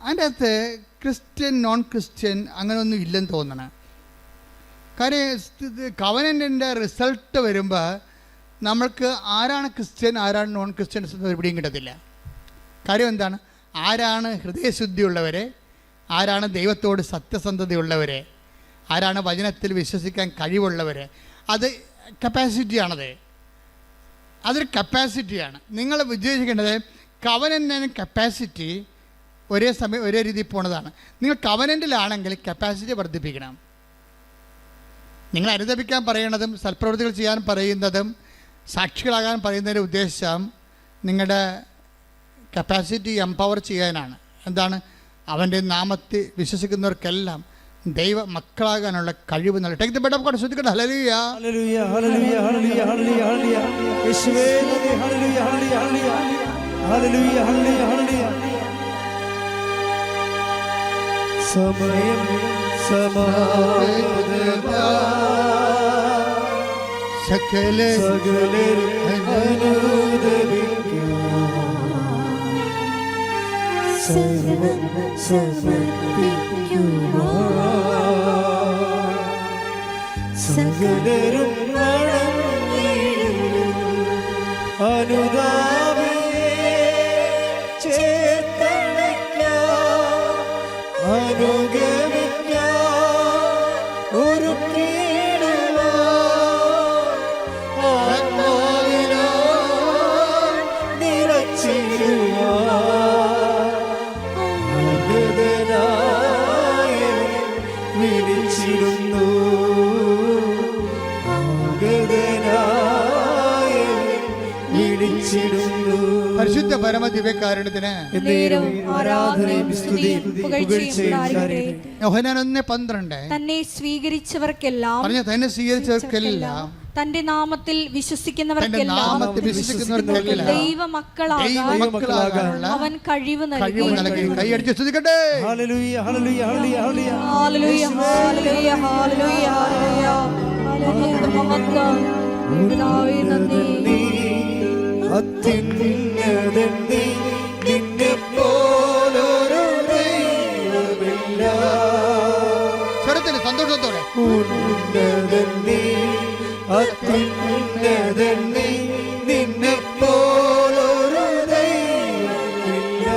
Speaker 1: അതിൻ്റെ അകത്ത് ക്രിസ്ത്യൻ നോൺ ക്രിസ്ത്യൻ അങ്ങനെയൊന്നും ഇല്ലെന്ന് തോന്നണം. കാര്യം കവനൻ്റിൻ്റെ റിസൾട്ട് വരുമ്പോൾ നമ്മൾക്ക് ആരാണ് ക്രിസ്ത്യൻ ആരാണ് നോൺ ക്രിസ്ത്യൻസ് എന്ന് ഒരു പിടിയും കിട്ടത്തില്ല. കാര്യം എന്താണ്? ആരാണ് ഹൃദയശുദ്ധിയുള്ളവരെ, ആരാണ് ദൈവത്തോട് സത്യസന്ധതയുള്ളവർ, ആരാണ് വചനത്തിൽ വിശ്വസിക്കാൻ കഴിവുള്ളവർ. അത് കപ്പാസിറ്റിയാണത്, അതൊരു കപ്പാസിറ്റിയാണ്. നിങ്ങൾ വിജയിക്കേണ്ടത് കവനൻ്റ് കപ്പാസിറ്റി ഒരേ സമയം ഒരേ രീതിയിൽ പോണതാണ്. നിങ്ങൾ കവനൻ്റിലാണെങ്കിൽ കപ്പാസിറ്റി വർദ്ധിപ്പിക്കണം. നിങ്ങൾ അനുദപിക്കാൻ പറയുന്നതും സൽപ്രവൃത്തികൾ ചെയ്യാൻ പറയുന്നതും സാക്ഷികളാകാൻ പറയുന്നതിൻ്റെ ഉദ്ദേശം നിങ്ങളുടെ കപ്പാസിറ്റി എംപവർ ചെയ്യാനാണ്. എന്താണ്? അവൻ്റെ നാമത്തിൽ വിശ്വസിക്കുന്നവർക്കെല്ലാം ദൈവ മക്കളാകാനുള്ള കഴിവ് നൽകി. Take the bed of God. ശ്രദ്ധിക്കട്ടെ. Hallelujah,
Speaker 3: hallelujah, hallelujah, hallelujah, hallelujah, hallelujah. യേശുവേ നന്ദി. Hallelujah, hallelujah, hallelujah, hallelujah, hallelujah, hallelujah. സമയം സമാഗതമാ സകലരും അനുദപിക്കൂ. സർവ്വം സമർപ്പിക്കുവാൻ സകലരും വണങ്ങിടുന്നു. അനുതാപിയെ ചേർത്തണയ്ക്കാൻ അനുഗമിക്കാൻ ഒരുക്കിയിടുവാൻ ആത്മാവിനാൽ നിറച്ചിടുവാൻ ആഗതനായവൻ വിളിച്ചിടുന്നു. ആഗതനായവൻ വിളിച്ചിടുന്നു.
Speaker 1: പരിശുദ്ധ പരമ ദിവ്യകാരുണ്യത്തിന്
Speaker 2: നേരവും ആരാധനയും സ്തുതിയും പുകഴ്ചയും ഉണ്ടായിരിക്കട്ടെ.
Speaker 1: യോഹന്നാൻ 1:12
Speaker 2: തന്നെ സ്വീകരിച്ചവർക്കെല്ലാം
Speaker 1: പറഞ്ഞ തന്നെ സ്വീകരിച്ചവർക്കെല്ലാം
Speaker 2: തന്റെ നാമത്തിൽ
Speaker 1: തന്റെ
Speaker 2: വിശ്വസിക്കുന്നവർക്കെല്ലാം
Speaker 1: നാമത്തിൽ വിശ്വസിക്കുന്നവർക്കെല്ലാം
Speaker 2: ദൈവമക്കളാകാൻ അവൻ കഴിവ് നൽകി.
Speaker 1: കൈയടിച്ച് സ്തുതിക്കട്ടെ.
Speaker 3: Hallelujah, hallelujah, hallelujah, hallelujah.
Speaker 2: Hallelujah, hallelujah, hallelujah, hallelujah. അങ്ങയുടെ മഹത്വം പിതാവേ നന്ദി.
Speaker 3: അത്യുന്നതൻ നീ, നിന്നെപ്പോലൊരു ദൈവമില്ല.
Speaker 1: സ്വരത്തിൽ സന്തോഷത്തോടെ
Speaker 3: ഉന്നതൻ നീ, അത്യുന്നതൻ നീ, നിന്നെപ്പോലൊരു ദൈവമില്ല.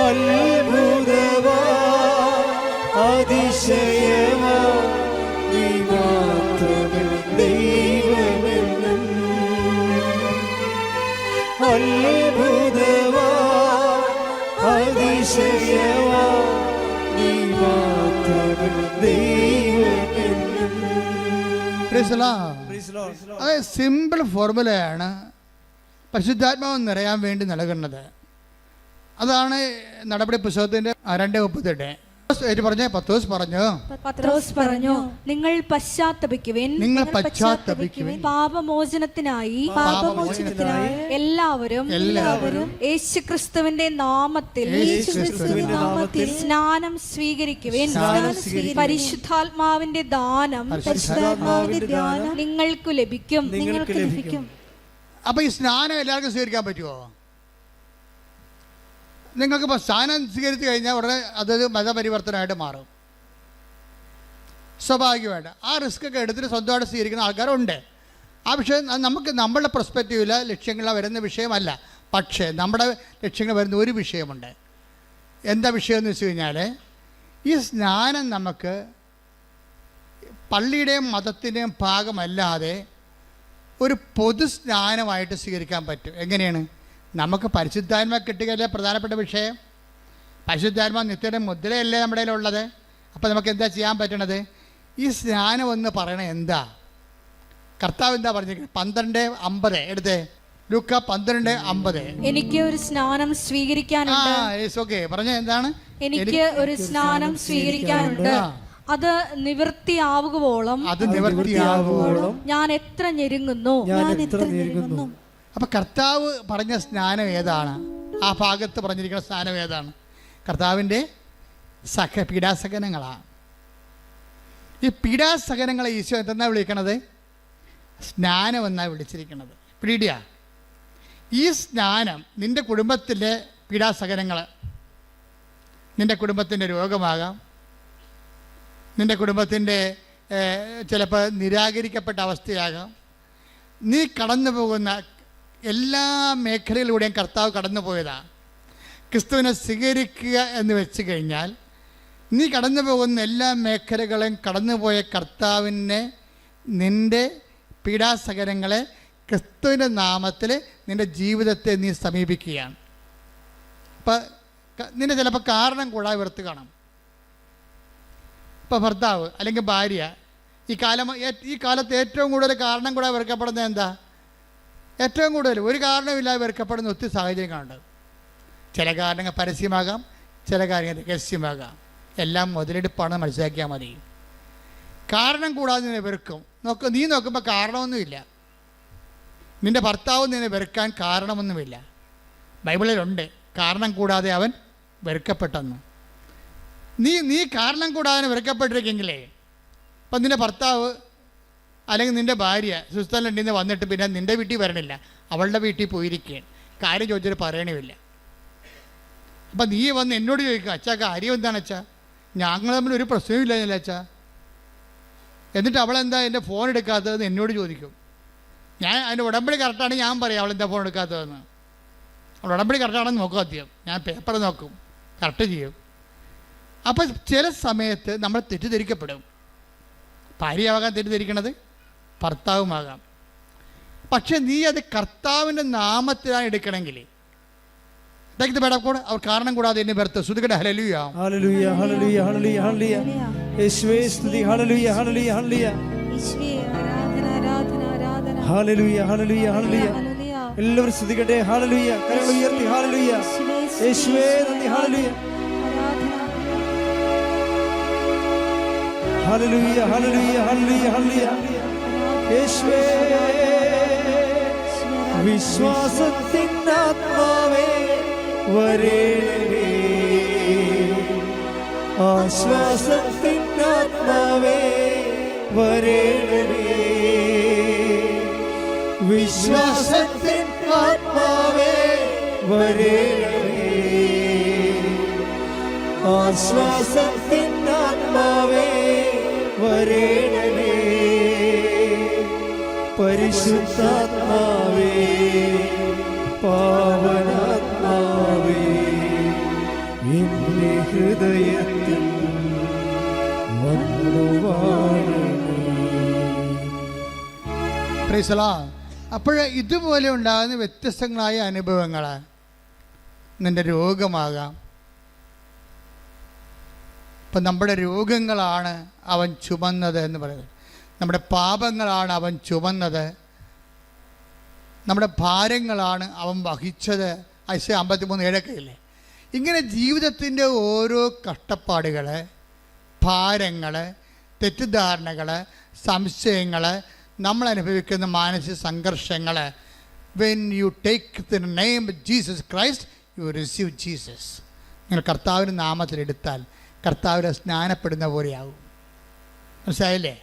Speaker 3: അത്ഭുതമാ അതിശയമാ നീ മാത്രമേ ദൈവമെന്നും. അത്ഭുതമാ അതിശയമാ നീ മാത്രമേ ദൈവമെന്നും.
Speaker 1: Praise the Lord. അത് സിമ്പിൾ ഫോർമുലയാണ് പരിശുദ്ധാത്മാവ് നിറയാൻ വേണ്ടി നൽകുന്നത്. അതാണ് നടപടി പുസ്തകത്തിന്റെ 2:38 പത്രോസ് പറഞ്ഞു
Speaker 2: നിങ്ങൾ പശ്ചാത്തപിക്കുവിൻ, പാപമോചനത്തിനായി എല്ലാവരും യേശുക്രിസ്തുവിന്റെ നാമത്തിൽ സ്നാനം സ്വീകരിക്കുവിൻ. പരിശുദ്ധാത്മാവിന്റെ ദാനം നിങ്ങൾക്ക് ലഭിക്കും.
Speaker 1: അപ്പൊ ഈ സ്നാനം എല്ലാവർക്കും സ്വീകരിക്കാൻ പറ്റുമോ? നിങ്ങൾക്ക് ഇപ്പോൾ സ്നാനം സ്വീകരിച്ചു കഴിഞ്ഞാൽ ഉടനെ അതൊരു മതപരിവർത്തനമായിട്ട് മാറും. സ്വാഭാവികമായിട്ട് ആ റിസ്ക് ഒക്കെ എടുത്തിട്ട് സ്വന്തമായിട്ട് സ്വീകരിക്കുന്ന ആൾക്കാരുണ്ട്. ആ വിഷയം നമുക്ക് നമ്മളുടെ പെർസ്പെക്റ്റീവിൽ ലക്ഷ്യങ്ങൾ വരുന്ന വിഷയമല്ല. പക്ഷേ നമ്മുടെ ലക്ഷ്യങ്ങൾ വരുന്ന ഒരു വിഷയമുണ്ട്. എന്താ വിഷയം എന്ന് വെച്ച് കഴിഞ്ഞാൽ ഈ സ്നാനം നമുക്ക് പള്ളിയുടെയും മതത്തിൻ്റെയും ഭാഗമല്ലാതെ ഒരു പൊതു സ്നാനമായിട്ട് സ്വീകരിക്കാൻ പറ്റും. എങ്ങനെയാണ്? നമുക്ക് പരിശുദ്ധാത്മ കിട്ടുകയല്ലേ പ്രധാനപ്പെട്ട വിഷയം. പരിശുദ്ധാത്മ നിത്യയുടെ മുദ്രയല്ലേ നമ്മുടെ കയ്യിലുള്ളത്. അപ്പോൾ നമുക്ക് എന്താ ചെയ്യാൻ പറ്റണത്? ഈ സ്നാനം എന്ന് പറയണത് എന്താ? കർത്താവ് എന്താ പറഞ്ഞിരിക്കുന്നത്? 12:50 എടുത്തേ. ലൂക്ക 12:50.
Speaker 2: എനിക്ക് ഒരു സ്നാനം സ്വീകരിക്കാനുണ്ട്.
Speaker 1: ഓക്കെ, പറഞ്ഞ എന്താണ്?
Speaker 2: എനിക്ക് ഒരു സ്നാനം സ്വീകരിക്കാനുണ്ട്. അത് നിവൃത്തിയാവുകയോളം ഞാൻ എത്ര ഞെരുങ്ങുന്നു.
Speaker 1: അപ്പൊ കർത്താവ് പറഞ്ഞ സ്നാനം ഏതാണ്? ആ ഭാഗത്ത് പറഞ്ഞിരിക്കുന്ന സ്നാനം ഏതാണ്? കർത്താവിൻ്റെ പീഡാസഹനങ്ങളാണ്. ഈ പീഡാസഹനങ്ങളെ ഈശോ എന്തെന്നാ വിളിക്കണത്? സ്നാനം എന്നാണ് വിളിച്ചിരിക്കുന്നത്. പിടിയ ഈ സ്നാനം നിൻ്റെ കുടുംബത്തിലെ പീഡാസഹനങ്ങൾ, നിൻ്റെ കുടുംബത്തിൻ്റെ രോഗമാകാം, നിൻ്റെ കുടുംബത്തിൻ്റെ ചിലപ്പോൾ നിരാകരിക്കപ്പെട്ട അവസ്ഥയാകാം. നീ കടന്നു പോകുന്ന എല്ലാ മേഖലയിലൂടെയും കർത്താവ് കടന്നു പോയതാണ്. ക്രിസ്തുവിനെ സ്വീകരിക്കുക എന്ന് വെച്ച് കഴിഞ്ഞാൽ നീ കടന്നു പോകുന്ന എല്ലാ മേഖലകളും കടന്നുപോയ കർത്താവിനെ, നിൻ്റെ പീഡാസകരങ്ങളെ ക്രിസ്തുവിൻ്റെ നാമത്തിൽ നിൻ്റെ ജീവിതത്തെ നീ സമീപിക്കുകയാണ്. ഇപ്പം നിന്നെ ചിലപ്പോൾ കാരണം കൂടാതെ വെറുത്ത് കാണാം. ഇപ്പോൾ ഭർത്താവ് അല്ലെങ്കിൽ ഭാര്യ ഈ കാലത്ത് ഏറ്റവും കൂടുതൽ കാരണം കൂടാതെ വെറുക്കപ്പെടുന്നത് എന്താ? ഏറ്റവും കൂടുതൽ ഒരു കാരണമില്ലാതെ വെറുക്കപ്പെടുന്ന ഒത്തിരി സാഹചര്യങ്ങളുണ്ട്. ചില കാരണങ്ങൾ പരസ്യമാകാം, ചില കാര്യങ്ങൾ രഹസ്യമാകാം. എല്ലാം മുതലെടുപ്പാണെന്ന് മനസ്സിലാക്കിയാൽ മതി. കാരണം കൂടാതെ നിന്നെ വെറുക്കും. നീ നോക്കുമ്പോൾ കാരണമൊന്നുമില്ല. നിൻ്റെ ഭർത്താവ് നിന്നെ വെറുക്കാൻ കാരണമൊന്നുമില്ല. ബൈബിളിലുണ്ട് കാരണം കൂടാതെ അവൻ വെറുക്കപ്പെട്ടെന്ന്. നീ കാരണം കൂടാതെ വെറുക്കപ്പെട്ടിരിക്കെങ്കിലേ, ഇപ്പം നിൻ്റെ ഭർത്താവ് അല്ലെങ്കിൽ നിൻ്റെ ഭാര്യ സ്വിറ്റ്സർലൻഡിൽ നിന്ന് വന്നിട്ട് പിന്നെ നിൻ്റെ വീട്ടിൽ വരണില്ല, അവളുടെ വീട്ടിൽ പോയിരിക്കുകയാണ്, കാര്യം ചോദിച്ചിട്ട് പറയണമില്ല. അപ്പം നീ വന്ന് എന്നോട് ചോദിക്കുക, അച്ഛാ കാര്യം എന്താണ് അച്ഛാ? ഞങ്ങൾ തമ്മിൽ ഒരു പ്രശ്നമില്ല അച്ഛാ. എന്നിട്ട് അവളെന്താ എൻ്റെ ഫോൺ എടുക്കാത്തതെന്ന് എന്നോട് ചോദിക്കും. ഞാൻ അതിൻ്റെ ഉടമ്പടി കറക്റ്റാണെങ്കിൽ ഞാൻ പറയാം അവളെന്താ ഫോൺ എടുക്കാത്തതെന്ന്. അവൾ ഉടമ്പടി കറക്റ്റാണെന്ന് നോക്കും. ആദ്യം ഞാൻ പേപ്പർ നോക്കും, കറക്റ്റ് ചെയ്യും. അപ്പം ചില സമയത്ത് നമ്മൾ തെറ്റിദ്ധരിക്കപ്പെടും. ഭാര്യയാകാൻ തെറ്റിദ്ധരിക്കണത് ഭർത്താവുമാകാം. പക്ഷെ നീ അത് കർത്താവിൻ്റെ നാമത്തിലാണ് എടുക്കണമെങ്കിൽ അവർ കാരണം കൂടാതെ എന്നെ വെറുത്ത് ശ്രുതികട hallelujah
Speaker 3: hallelujah hallelujah hallelujah hallelujah യേശുവേ സ്തുതി ഹല്ലേലൂയ ഹല്ലേലൂയ ഹല്ലേലൂയ
Speaker 2: യേശുവേ ആരാധന ആരാധന ആരാധന
Speaker 3: ഹല്ലേലൂയ ഹല്ലേലൂയ ഹല്ലേലൂയ എല്ലാവരും സ്തുതിക്കട്ടെ. ഹല്ലേലൂയ. കരങ്ങൾ ഉയർത്തി ഹല്ലേലൂയ. യേശുവേ നന്ദി. Hallelujah hallelujah hallelujah hallelujah hallelujah യേശുവേ വിശ്വാസത്തിൻ ആത്മാവേ വരേണമേ, ആശ്വാസത്തിൻ ആത്മാവേ വരേണമേ, വിശ്വാസത്തിൻ ആത്മാവേ വരേണമേ, ആശ്വാസത്തിൻ ആത്മാവേ വരേണമേ, പരിശുദ്ധാത്മാവേ പാവനാത്മാവേ എന്റെ ഹൃദയത്തിൽ വന്നു വാഴണമേ.
Speaker 1: Praise the Lord. അപ്പോൾ ഇതുപോലെ ഉണ്ടാകുന്ന വ്യത്യസ്തങ്ങളായ അനുഭവങ്ങൾ നിൻ്റെ രോഗമാകാം. ഇപ്പം നമ്മുടെ രോഗങ്ങളാണ് അവൻ ചുമന്നത് എന്ന് പറയുന്നത്. നമ്മുടെ പാപങ്ങളാണ് അവൻ ചുമന്നത്. നമ്മുടെ ഭാരങ്ങളാണ് അവൻ വഹിച്ചത്. ഐസയ 53:7 ഇങ്ങനെ ജീവിതത്തിൻ്റെ ഓരോ കഷ്ടപ്പാടുകൾ, ഭാരങ്ങൾ, തെറ്റിദ്ധാരണകൾ, സംശയങ്ങൾ, നമ്മൾ അനുഭവിക്കുന്ന മാനസിക സംഘർഷങ്ങൾ, when you take the name Jesus Christ U receive Jesus. നിങ്ങൾ കർത്താവിൻ്റെ നാമത്തിലെടുത്താൽ കർത്താവിനെ സ്നാനപ്പെടുന്ന പോലെയാകും. മനസ്സിലായില്ലേ?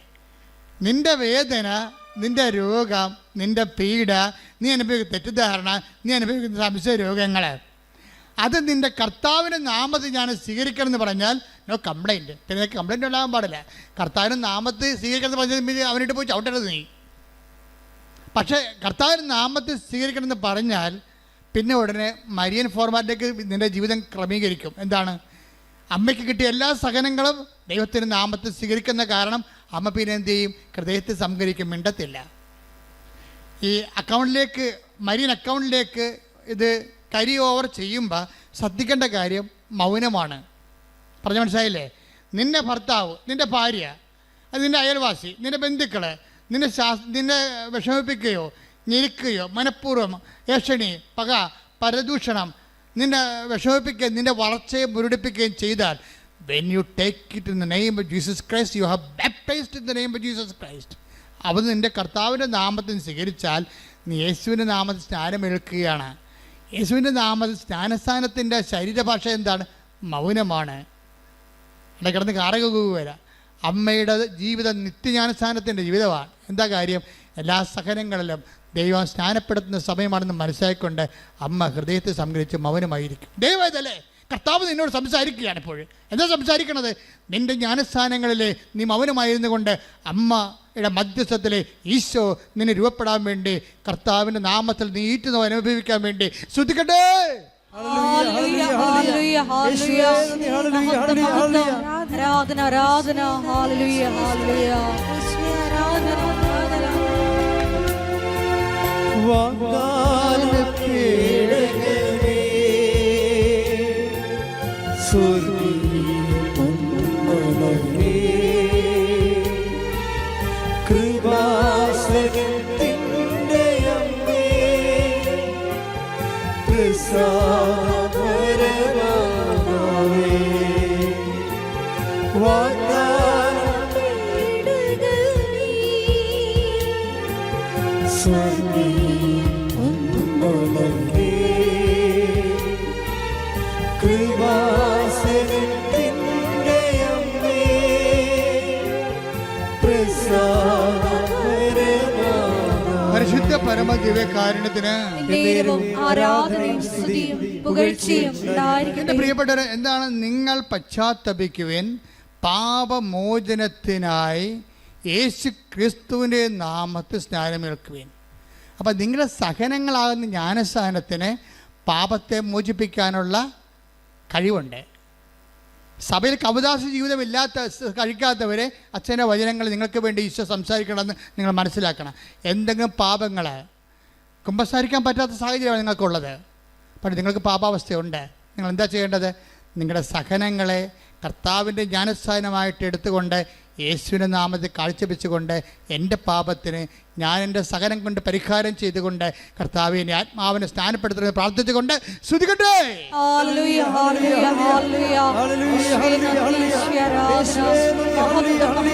Speaker 1: നിൻ്റെ വേദന, നിൻ്റെ രോഗം, നിൻ്റെ പീഡ, നീ അനുഭവിക്കുന്ന തെറ്റിദ്ധാരണ, നീ അനുഭവിക്കുന്ന സംശയ രോഗങ്ങൾ, അത് നിൻ്റെ കർത്താവിൻ്റെ നാമത്തിൽ ഞാൻ സ്വീകരിക്കണം എന്ന് പറഞ്ഞാൽ നോ കംപ്ലൈൻറ്റ്. പിന്നെ നിനക്ക് കംപ്ലൈൻറ്റ് ഉണ്ടാകാൻ പാടില്ല. കർത്താവിൻ്റെ നാമത്തിൽ സ്വീകരിക്കണം എന്ന് പറഞ്ഞാൽ അവനിട്ട് പോയി ചവിട്ടരുത് നീ. പക്ഷേ കർത്താവിൻ്റെ നാമത്തിൽ സ്വീകരിക്കണം എന്ന് പറഞ്ഞാൽ പിന്നെ ഉടനെ മരിയൻ ഫോർമാറ്റിലേക്ക് നിൻ്റെ ജീവിതം ക്രമീകരിക്കും. എന്താണ്? അമ്മയ്ക്ക് കിട്ടിയ എല്ലാ സഹനങ്ങളും ദൈവത്തിൻ്റെ നാമത്തിൽ സ്വീകരിക്കുന്ന കാരണം അമ്മ പിന്നെ എന്ത് ചെയ്യും? ഹൃദയത്തിൽ സംഭരിക്കും, മിണ്ടത്തില്ല. ഈ അക്കൗണ്ടിലേക്ക്, മരിയൻ അക്കൗണ്ടിലേക്ക് ഇത് കരി ഓവർ ചെയ്യുമ്പോൾ ശ്രദ്ധിക്കേണ്ട കാര്യം മൗനമാണ്. പറഞ്ഞ മനസ്സിലായില്ലേ? നിൻ്റെ ഭർത്താവ്, നിൻ്റെ ഭാര്യ, അത് നിൻ്റെ അയൽവാസി, നിൻ്റെ ബന്ധുക്കൾ നിന്നെ വിഷമിപ്പിക്കുകയോ ഞെരുക്കുകയോ മനഃപൂർവ്വം ഏഷണി, പക, പരദൂഷണം നിന്നെ വിഷമിപ്പിക്കുകയും നിൻ്റെ വളർച്ചയെ മുരടിപ്പിക്കുകയും ചെയ്താൽ, when you take it in the name of Jesus Christ, you have baptized in the name of Jesus Christ. അവ നിൻ്റെ കർത്താവിൻ്റെ നാമത്തിൽ സ്വീകരിച്ചാൽ നീ യേശുവിൻ്റെ നാമത്തിൽ സ്നാനമേൽക്കുകയാണ്. യേശുവിൻ്റെ നാമത്തിൽ സ്നാനസ്ഥാനത്തിൻ്റെ ശരീരഭാഷ എന്താണ്? മൗനമാണ്. അവിടെ കിടന്ന് കാറകുക വരാം. അമ്മയുടെ ജീവിതം നിത്യജ്ഞാനസ്ഥാനത്തിൻ്റെ ജീവിതമാണ്. എന്താ കാര്യം? എല്ലാ സഹനങ്ങളിലും ദൈവം സ്നാനപ്പെടുത്തുന്ന സമയമാണെന്ന് മനസ്സിലാക്കിക്കൊണ്ട് അമ്മ ഹൃദയത്തെ സംഗ്രഹിച്ച് മൗനമായിരിക്കും. ദൈവമല്ലേ കർത്താവ് നിന്നോട് സംസാരിക്കുകയാണ്. ഇപ്പോഴും എന്താ സംസാരിക്കണത്? നിൻ്റെ ജ്ഞാനസ്ഥാനങ്ങളിലെ നീ മൗനമായിരുന്നു കൊണ്ട് അമ്മയുടെ മധ്യസ്ഥത്തിലെ ഈശോ നിന്നെ രൂപപ്പെടാൻ വേണ്ടി, കർത്താവിൻ്റെ നാമത്തിൽ നീ ഈറ്റുന്നവ അനുഭവിക്കാൻ വേണ്ടി ശ്രദ്ധിക്കട്ടെ.
Speaker 2: Hallelujah, hallelujah, hallelujah. ആരാധന, ആരാധന, ഹല്ലേലൂയ, ഹല്ലേലൂയ. ആരാധന, ആരാധന.
Speaker 3: വാഗ്ദാനപ്പേടകമേ, സ്വർഗ്ഗീയമേ, കൃപാസനത്തിൻ്റെ അമ്മേ, പ്രസാദപരമാതാവേ, വാഗ്ദാനപ്പേടകമേ, സ്വർഗ്ഗീയമേ, കൃപാസനത്തിൻ്റെ അമ്മേ, പ്രസാദപരമാതാവേ.
Speaker 1: പരിശുദ്ധ പരമ ദിവ്യകാരുണ്യത്തിന്
Speaker 2: എന്നേരവും ആരാധനയും സ്തുതിയും പുകഴ്ചയും
Speaker 1: എൻ്റെ
Speaker 2: ഉണ്ടായിരിക്കട്ടെ.
Speaker 1: പ്രിയപ്പെട്ടവരെ, എന്താണ്? നിങ്ങൾ പശ്ചാത്തപിക്കുവിൻ, പാപമോചനത്തിനായി യേശു ക്രിസ്തുവിൻ്റെ നാമത്തിൽ സ്നാനമേൽക്കുവിൻ. അപ്പം നിങ്ങളുടെ സഹനങ്ങളാകുന്ന ജ്ഞാനസ്നാനത്തിന് പാപത്തെ മോചിപ്പിക്കാനുള്ള കഴിവുണ്ട്. സഭയിൽ കവദാസ ജീവിതമില്ലാത്ത കഴിക്കാത്തവരെ അച്ഛൻ്റെ വചനങ്ങൾ നിങ്ങൾക്ക് വേണ്ടി ഈശോ സംസാരിക്കണമെന്ന് നിങ്ങൾ മനസ്സിലാക്കണം. എന്തെങ്കിലും പാപങ്ങൾ കുമ്പസാരിക്കാൻ പറ്റാത്ത സാഹചര്യമാണ് നിങ്ങൾക്കുള്ളത്, പക്ഷേ നിങ്ങൾക്ക് പാപാവസ്ഥയുണ്ട്. നിങ്ങൾ എന്താ ചെയ്യേണ്ടത്? നിങ്ങളുടെ സഹനങ്ങളെ കർത്താവിൻ്റെ ജ്ഞാനസ്ഥാനമായിട്ട് എടുത്തുകൊണ്ട് യേശുവിൻ്റെ നാമത്തിൽ കാഴ്ചവെച്ചുകൊണ്ട് എൻ്റെ പാപത്തിന് ഞാൻ എൻ്റെ സഹനം കൊണ്ട് പരിഹാരം ചെയ്തുകൊണ്ട് കർത്താവിനെ ആത്മാവിനെ സ്നാനപ്പെടുത്തുന്നത് പ്രാർത്ഥിച്ചുകൊണ്ട് സ്തുതിക്കട്ടെ.
Speaker 2: Hallelujah, hallelujah, hallelujah. യേശുവേ, ആരാധന,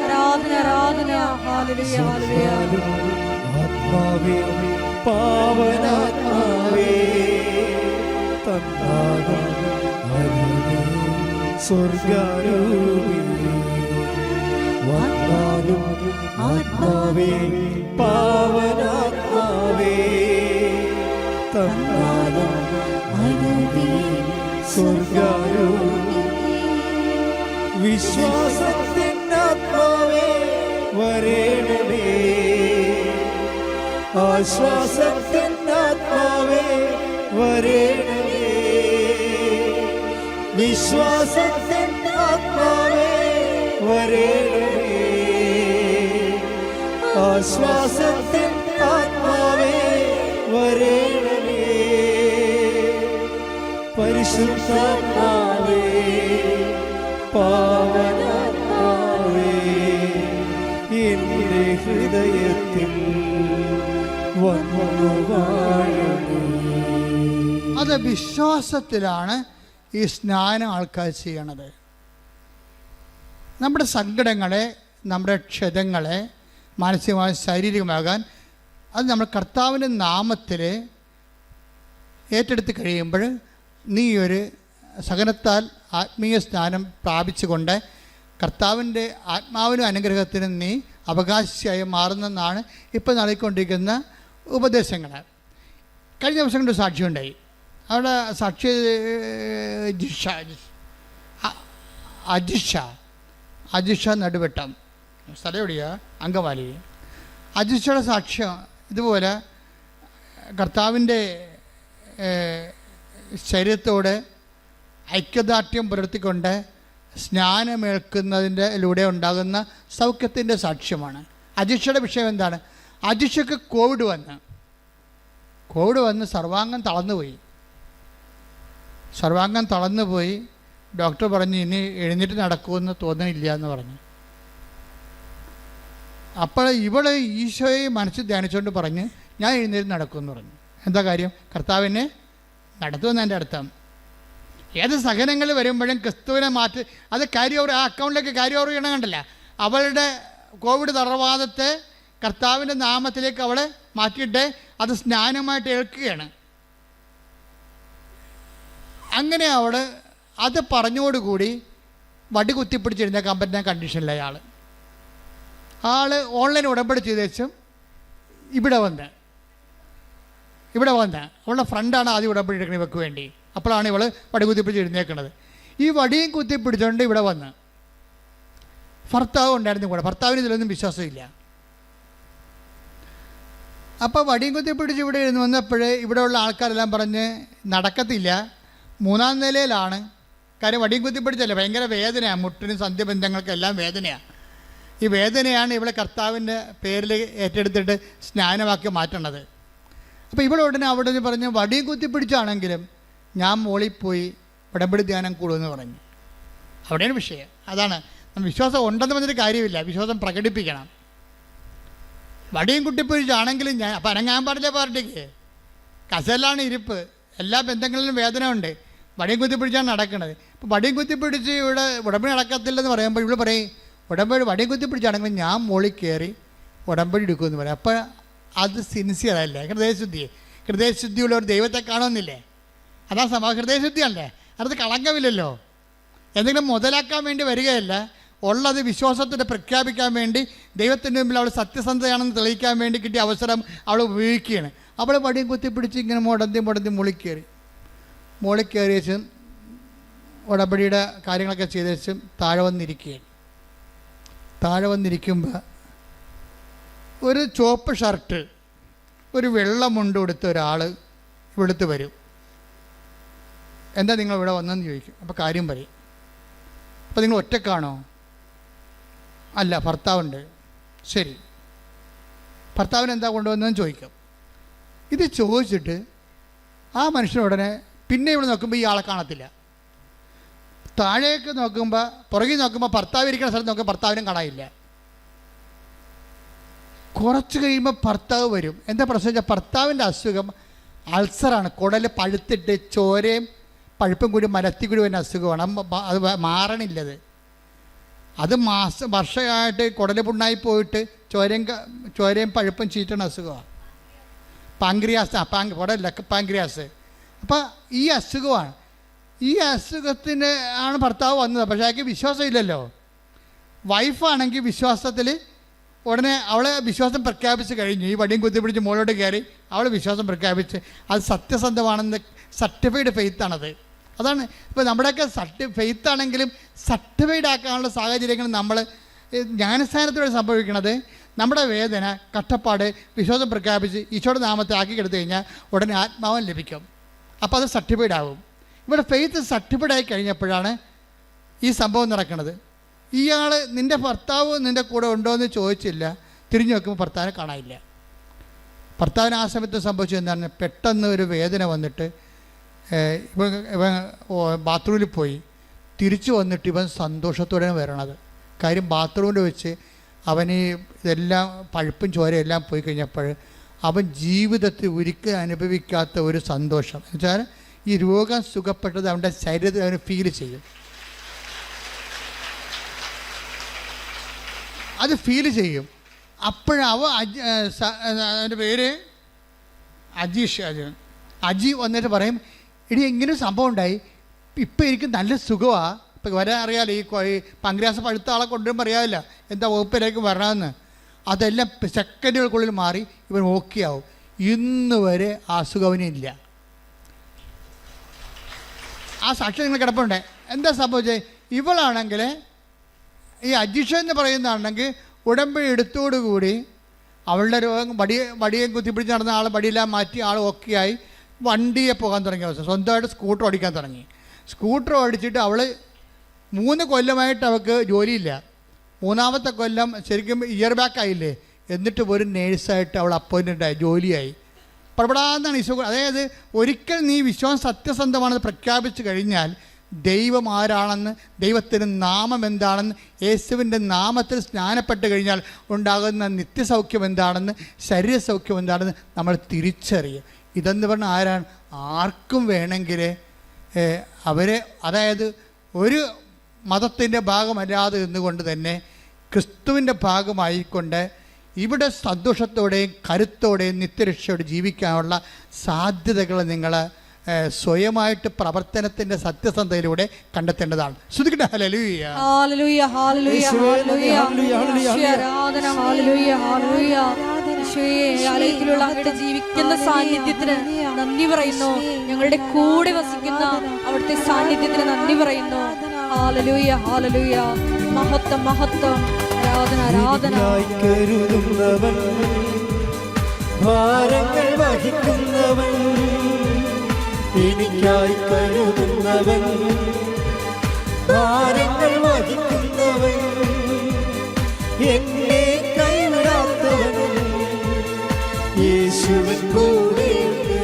Speaker 2: ആരാധന, ആരാധന, ഹല്ലേലൂയ, ഹല്ലേലൂയ.
Speaker 3: ആത്മാവേ, പാവനാത്മാവേ, തന്നാകും അരുളേ സ്വർഗ്ഗാരൂപിണി. വന്നാലും ആത്മാവേ, പാവനാത്മാവേ, തന്നാകും അരുളേ സ്വർഗ്ഗാരൂപിണി. വിശ്വാസത്തിൻ്റെ ആത്മാവേ വരേണമേ, ആശ്വാസത്തിൻ്റെ ആത്മാവേ വരേണമേ, വിശ്വാസത്തിൻ്റെ ആത്മാവേ വരേണമേ, ആശ്വാസത്തിൻ്റെ ആത്മാവേ വരേണമേ, പരിശുദ്ധാത്മാവേ, പാവനാത്മാവേ, എൻ്റെ ഹൃദയത്തിൽ വന്നു വാഴണേ.
Speaker 1: അത് വിശ്വാസത്തിലാണ് ഈ സ്നാനം ആൾക്കാർ ചെയ്യണത്. നമ്മുടെ സങ്കടങ്ങളെ, നമ്മുടെ ക്ഷതങ്ങളെ മാനസികമായി ശാരീരികമാകാൻ അത് നമ്മൾ കർത്താവിൻ്റെ നാമത്തിൽ ഏറ്റെടുത്ത് കഴിയുമ്പോൾ നീ ഒരു സഹനത്താൽ ആത്മീയ സ്നാനം പ്രാപിച്ചുകൊണ്ട് കർത്താവിൻ്റെ ആത്മാവിനും അനുഗ്രഹത്തിനും നീ അവകാശിയായി മാറുന്നെന്നാണ് ഇപ്പോൾ നൽകിക്കൊണ്ടിരിക്കുന്ന ഉപദേശങ്ങൾ. കഴിഞ്ഞ ദിവസം കൊണ്ട് സാക്ഷിയുണ്ടായി. അവിടെ സാക്ഷി അജിഷ നടുവട്ടം, സ്ഥലം എവിടെയാ? അങ്കമാലി. അജിഷയുടെ സാക്ഷ്യം ഇതുപോലെ കർത്താവിൻ്റെ ശരീരത്തോട് ഐക്യദാർഢ്യം പുലർത്തിക്കൊണ്ട് സ്നാനമേൽക്കുന്നതിലൂടെ ഉണ്ടാകുന്ന സൗഖ്യത്തിൻ്റെ സാക്ഷ്യമാണ്. അജിഷയുടെ വിഷയം എന്താണ്? അജിഷയ്ക്ക് കോവിഡ് വന്ന് സർവാംഗം തളർന്നുപോയി. ഡോക്ടർ പറഞ്ഞു ഇനി എഴുന്നേറ്റ് നടക്കുമെന്ന് തോന്നുന്നില്ല എന്ന് പറഞ്ഞു. അപ്പോൾ ഇവള് ഈശോയെ മനസ്സിൽ ധ്യാനിച്ചുകൊണ്ട് പറഞ്ഞ് ഞാൻ എഴുന്നേറ്റ് നടക്കുമെന്ന് പറഞ്ഞു. എന്താ കാര്യം? കർത്താവിനെ നടത്തുമെന്ന് എൻ്റെ അർത്ഥം. ഏത് സഹനങ്ങൾ വരുമ്പോഴും ക്രിസ്തുവിനെ മാറ്റി അത് ക്യാരി ഓവർ, ആ അക്കൗണ്ടിലേക്ക് ക്യാരി ഓവർ ചെയ്യണം. കണ്ടല്ല, അവളുടെ കോവിഡ് തളർവാദത്തെ കർത്താവിൻ്റെ നാമത്തിലേക്ക് അവളെ മാറ്റിയിട്ട് അത് സ്നാനമായിട്ട് ഏൽക്കുകയാണ്. അങ്ങനെ അവൾ അത് പറഞ്ഞോടുകൂടി വടി കുത്തിപ്പിടിച്ചിരുന്നേക്കാൻ പറ്റുന്ന കണ്ടീഷനിലായ ആൾ ഓൺലൈൻ ഉടമ്പടി ചെയ്തേച്ചും ഇവിടെ വന്ന് അവളുടെ ഫ്രണ്ടാണ് ആദ്യം ഉടമ്പടി എടുക്കുന്നത് ഇവർക്ക് വേണ്ടി. അപ്പോഴാണ് ഇവൾ വടി കുത്തിപ്പിടിച്ച് എഴുന്നേക്കുന്നത്. ഈ വടിയും കുത്തിപ്പിടിച്ചുകൊണ്ട് ഇവിടെ വന്ന് ഭർത്താവ് ഉണ്ടായിരുന്നു കൂടെ. ഭർത്താവിന് ഇതിലൊന്നും വിശ്വാസമില്ല. അപ്പോൾ വടിയും കുത്തി പിടിച്ച് ഇവിടെ ഇരുന്ന് വന്നപ്പോഴേ ഇവിടെയുള്ള ആൾക്കാരെല്ലാം പറഞ്ഞ് നടക്കത്തില്ല, 3-ാം നിലയിലാണ്. കാര്യം വടിയും കുത്തി പിടിച്ചല്ലേ, ഭയങ്കര വേദനയാണ്, മുട്ടിനും സന്ധ്യബന്ധങ്ങൾക്കെല്ലാം വേദനയാണ്. ഈ വേദനയാണ് ഇവളെ കർത്താവിൻ്റെ പേരിൽ ഏറ്റെടുത്തിട്ട് സ്നാനമാക്കി മാറ്റണത്. അപ്പോൾ ഇവളുടനെ അവിടെ നിന്ന് പറഞ്ഞ് വടിയും കുത്തി പിടിച്ചാണെങ്കിലും ഞാൻ മോളിൽ പോയി ഉടമ്പടി ധ്യാനം കൂടുമെന്ന് പറഞ്ഞു. അവിടെയാണ് വിഷയം. അതാണ് വിശ്വാസം ഉണ്ടെന്ന് പറഞ്ഞൊരു കാര്യമില്ല, വിശ്വാസം പ്രകടിപ്പിക്കണം. വടിയും കുത്തിപ്പിടിച്ചാണെങ്കിലും ഞാൻ അപ്പം അനങ്ങാൻ പാടില്ല, പാർട്ടിക്ക് കസലാണ് ഇരിപ്പ്, എല്ലാ ബന്ധങ്ങളിലും വേദന ഉണ്ട്. വടിയും കുത്തിപ്പിടിച്ചാണ് നടക്കുന്നത്. ഇപ്പോൾ വടിയും കുത്തിപ്പിടിച്ച് ഇവിടെ ഉടമ്പടി നടക്കത്തില്ലെന്ന് പറയുമ്പോൾ ഇവിടെ പറയും ഉടമ്പടി വടിയും കുത്തിപ്പിടിച്ചാണെങ്കിലും ഞാൻ മോളിൽ കയറി ഉടമ്പടി എടുക്കുമെന്ന് പറയും. അപ്പോൾ അത് സിൻസിയറല്ലേ, ഹൃദയശുദ്ധിയുള്ള ഒരു ദൈവത്തെ കാണുന്നില്ലേ? അതാ ഹൃദയശുദ്ധിയല്ലേ, അത് കളങ്കമില്ലല്ലോ. എന്തെങ്കിലും മുതലാക്കാൻ വേണ്ടി വരികയല്ല, ഉള്ളത് വിശ്വാസത്തിൻ്റെ പ്രഖ്യാപിക്കാൻ വേണ്ടി ദൈവത്തിൻ്റെ മുമ്പിൽ അവൾ സത്യസന്ധതയാണെന്ന് തെളിയിക്കാൻ വേണ്ടി കിട്ടിയ അവസരം അവൾ ഉപയോഗിക്കുകയാണ്. അവൾ വടിയും കുത്തിപ്പിടിച്ച് ഇങ്ങനെ മുടന്തി മുകളിൽ കയറിയച്ചും ഉടമ്പടിയുടെ കാര്യങ്ങളൊക്കെ ചെയ്തേച്ചും താഴെ വന്നിരിക്കുകയാണ്. താഴെ വന്നിരിക്കുമ്പോൾ ഒരു ചുവപ്പ് ഷർട്ട്, ഒരു വെള്ള മുണ്ട് കൊടുത്ത ഒരാൾ ഇവിടുത്തെ വരും. എന്താ നിങ്ങൾ ഇവിടെ വന്നെന്ന് ചോദിക്കും. അപ്പോൾ കാര്യം പറയും. അപ്പോൾ നിങ്ങൾ ഒറ്റക്കാണോ? അല്ല, ഭർത്താവുണ്ട്. ശരി, ഭർത്താവിന് എന്താ കൊണ്ടുവന്നതെന്ന് ചോദിക്കും. ഇത് ചോദിച്ചിട്ട് ആ മനുഷ്യനുടനെ പിന്നെ ഇവിടെ നോക്കുമ്പോൾ ഈ ആളെ കാണത്തില്ല. താഴേക്ക് നോക്കുമ്പോൾ, പുറകിൽ നോക്കുമ്പോൾ, ഭർത്താവ് ഇരിക്കുന്ന സ്ഥലത്ത് നോക്കുമ്പോൾ ഭർത്താവിനും കാണാനില്ല. കുറച്ച് കഴിയുമ്പോൾ ഭർത്താവ് വരും. എന്താ പ്രശ്നം വെച്ചാൽ ഭർത്താവിൻ്റെ അസുഖം അൾസറാണ്. കുടൽ പഴുത്തിട്ട് ചോരയും പഴുപ്പും കൂടി മരത്തി കൂടി വരുന്ന അസുഖമാണ്. അത് മാറണില്ലത്. അത് വർഷമായിട്ട് കുടൽ പുണ്ണായി പോയിട്ട് ചോരയും പഴുപ്പും ചീറ്റണ അസുഖമാണ്. പാങ്ക്രിയാസ്, കുടലല്ല, പാങ്ക്രിയാസ്. അപ്പോൾ ഈ അസുഖമാണ്. ഈ അസുഖത്തിന് ആണ് ഭർത്താവ് വന്നത്. പക്ഷേ അയാൾക്ക് വിശ്വാസമില്ലല്ലോ. വൈഫാണെങ്കിൽ വിശ്വാസത്തിൽ ഉടനെ അവളെ വിശ്വാസം പ്രഖ്യാപിച്ച് കഴിഞ്ഞു. ഈ വടിയും കുത്തിപ്പിടിച്ച് മുകളിലോട്ട് കയറി അവൾ വിശ്വാസം പ്രഖ്യാപിച്ച് അത് സത്യസന്ധമാണെന്ന് സർട്ടിഫൈഡ് ഫെയ്ത്താണത്. അതാണ് ഇപ്പോൾ നമ്മുടെയൊക്കെ ഫെയ്ത്താണെങ്കിലും സർട്ടിഫൈഡ് ആക്കാനുള്ള സാഹചര്യങ്ങൾ നമ്മൾ ജ്ഞാനസ്ഥാനത്തോടെ സംഭവിക്കുന്നത്. നമ്മുടെ വേദന, കഷ്ടപ്പാട് വിശ്വാസം പ്രഖ്യാപിച്ച് ഈശോയുടെ നാമത്തെ ആക്കിക്കെടുത്തു കഴിഞ്ഞാൽ ഉടനെ ആത്മാവൻ ലഭിക്കും. അപ്പോൾ അത് സർട്ടിഫൈഡ് ആകും. ഇവിടെ ഫെയ്ത്ത് സർട്ടിഫൈഡ് ആയി കഴിഞ്ഞപ്പോഴാണ് ഈ സംഭവം നടക്കുന്നത്. ഇയാൾ നിൻ്റെ ഭർത്താവ് നിൻ്റെ കൂടെ ഉണ്ടോ എന്ന് ചോദിച്ചില്ല. തിരിഞ്ഞു നോക്കുമ്പോൾ ഭർത്താവിനെ കാണാനില്ല. ഭർത്താവിന് ആ സമയത്ത് സംഭവിച്ചത് എന്താണ്? പെട്ടെന്ന് ഒരു വേദന വന്നിട്ട് ഇവൻ ബാത്റൂമിൽ പോയി. തിരിച്ചു വന്നിട്ട് ഇവൻ സന്തോഷത്തോടെയാണ് വരണത്. കാര്യം ബാത്റൂമിൽ വെച്ച് അവന് ഇതെല്ലാം പഴുപ്പും ചോരയെല്ലാം പോയി കഴിഞ്ഞപ്പോൾ അവൻ ജീവിതത്തിൽ ഒരിക്കലും അനുഭവിക്കാത്ത ഒരു സന്തോഷം എന്ന് വെച്ചാൽ ഈ രോഗം സുഖപ്പെട്ടത് അവൻ്റെ ശരീരത്തിൽ അവന് ഫീൽ ചെയ്യും. അത് ഫീൽ ചെയ്യും. അപ്പോഴവ അവൻ്റെ പേര് അജി വന്നിട്ട് പറയും, ഇനി ഇങ്ങനെ സംഭവം ഉണ്ടായി, ഇപ്പം എനിക്ക് നല്ല സുഖമാണ്. ഇപ്പം വരാൻ അറിയാമല്ലോ, ഈ പാങ്ക്രിയാസ് പഴുത്ത ആളെ കൊണ്ടുവരുമ്പോൾ അറിയാമല്ല എന്താ വകുപ്പിലേക്ക് വരണമെന്ന്. അതെല്ലാം സെക്കൻഡുകൾക്കുള്ളിൽ മാറി ഇവൻ ഓക്കെ ആവും. ഇന്ന് വരെ ആ അസുഖവനില്ല. ആ സാക്ഷ്യം നിങ്ങൾ കിടപ്പുണ്ട്. എന്താ സംഭവിച്ചത്? ഇവളാണെങ്കിൽ ഈ അജിഷ എന്ന് പറയുന്നതാണെങ്കിൽ ഉടമ്പടി എടുത്തോടുകൂടി അവളുടെ രോഗം വടിയെ കുത്തിപ്പിടിച്ച് നടന്ന ആൾ വടിയെല്ലാം മാറ്റി ആൾ ഓക്കെയായി വണ്ടിയെ പോകാൻ തുടങ്ങിയ അവസ്ഥ. സ്വന്തമായിട്ട് സ്കൂട്ടർ ഓടിക്കാൻ തുടങ്ങി. സ്കൂട്ടർ ഓടിച്ചിട്ട് അവൾ 3 കൊല്ലമായിട്ട് അവൾക്ക് ജോലിയില്ല. 3-ാമത്തെ കൊല്ലം ശരിക്കും ഇയർ ബാക്ക് ആയില്ലേ. എന്നിട്ട് ഒരു നേഴ്സായിട്ട് അവൾ അപ്പോയിൻറ്റഡ് ആയി, ജോലിയായി. പ്രബടാന്നാണ് ഈശോ. അതായത് ഒരിക്കൽ നീ വിശ്വാസം സത്യസന്ധമാണെന്ന് പ്രഖ്യാപിച്ചു കഴിഞ്ഞാൽ ദൈവം ആരാണെന്ന്, ദൈവത്തിൻ്റെ നാമം എന്താണെന്ന്, യേശുവിൻ്റെ നാമത്തിൽ സ്നാനപ്പെട്ട് കഴിഞ്ഞാൽ ഉണ്ടാകുന്ന നിത്യസൗഖ്യം എന്താണെന്ന്, ശരീരസൗഖ്യം എന്താണെന്ന് നമ്മൾ തിരിച്ചറിയും. ഇതെന്ന് പറഞ്ഞാൽ ആരാണ്? ആർക്കും വേണമെങ്കിൽ അവരെ, അതായത് ഒരു മതത്തിൻ്റെ ഭാഗമല്ലാതെ നിന്നുകൊണ്ട് തന്നെ ക്രിസ്തുവിൻ്റെ ഭാഗമായിക്കൊണ്ട് ഇവിടെ സന്തോഷത്തോടെയും കരുത്തോടെയും നിത്യരക്ഷയോടെ ജീവിക്കാനുള്ള സാധ്യതകൾ നിങ്ങൾ സ്വയമായിട്ട് പ്രവർത്തനത്തിൻ്റെ സത്യസന്ധതയിലൂടെ കണ്ടെത്തേണ്ടതാണ്. ശ്രുതിക്കട്ടെ ഹല്ലേലൂയ.
Speaker 2: ഹല്ലേലൂയ ഹല്ലേലൂയ ഹല്ലേലൂയ ആരാധന. Hallelujah hallelujah. ഈശോയെ, ആലയത്തിലുള്ള അങ്ങയുടെ ജീവിക്കുന്ന സാന്നിധ്യത്തിന് നന്ദി പറയുന്നു. ഞങ്ങളുടെ കൂടെ വസിക്കുന്ന അവിടുത്തെ സാന്നിധ്യത്തിന് നന്ദി പറയുന്നു. Hallelujah hallelujah. മഹത്വം മഹത്വം. ആരാധന ആരാധന.
Speaker 3: ഭാരങ്ങൾ വഹിക്കുന്നവൻ, എനിക്കായി കരുതുന്നവൻ, ഭാരങ്ങൾ വഹിക്കുന്നവൻ, എന്നെ കൈവിടാത്തവൻ, യേശുവിൻ കൂടെയുണ്ട്.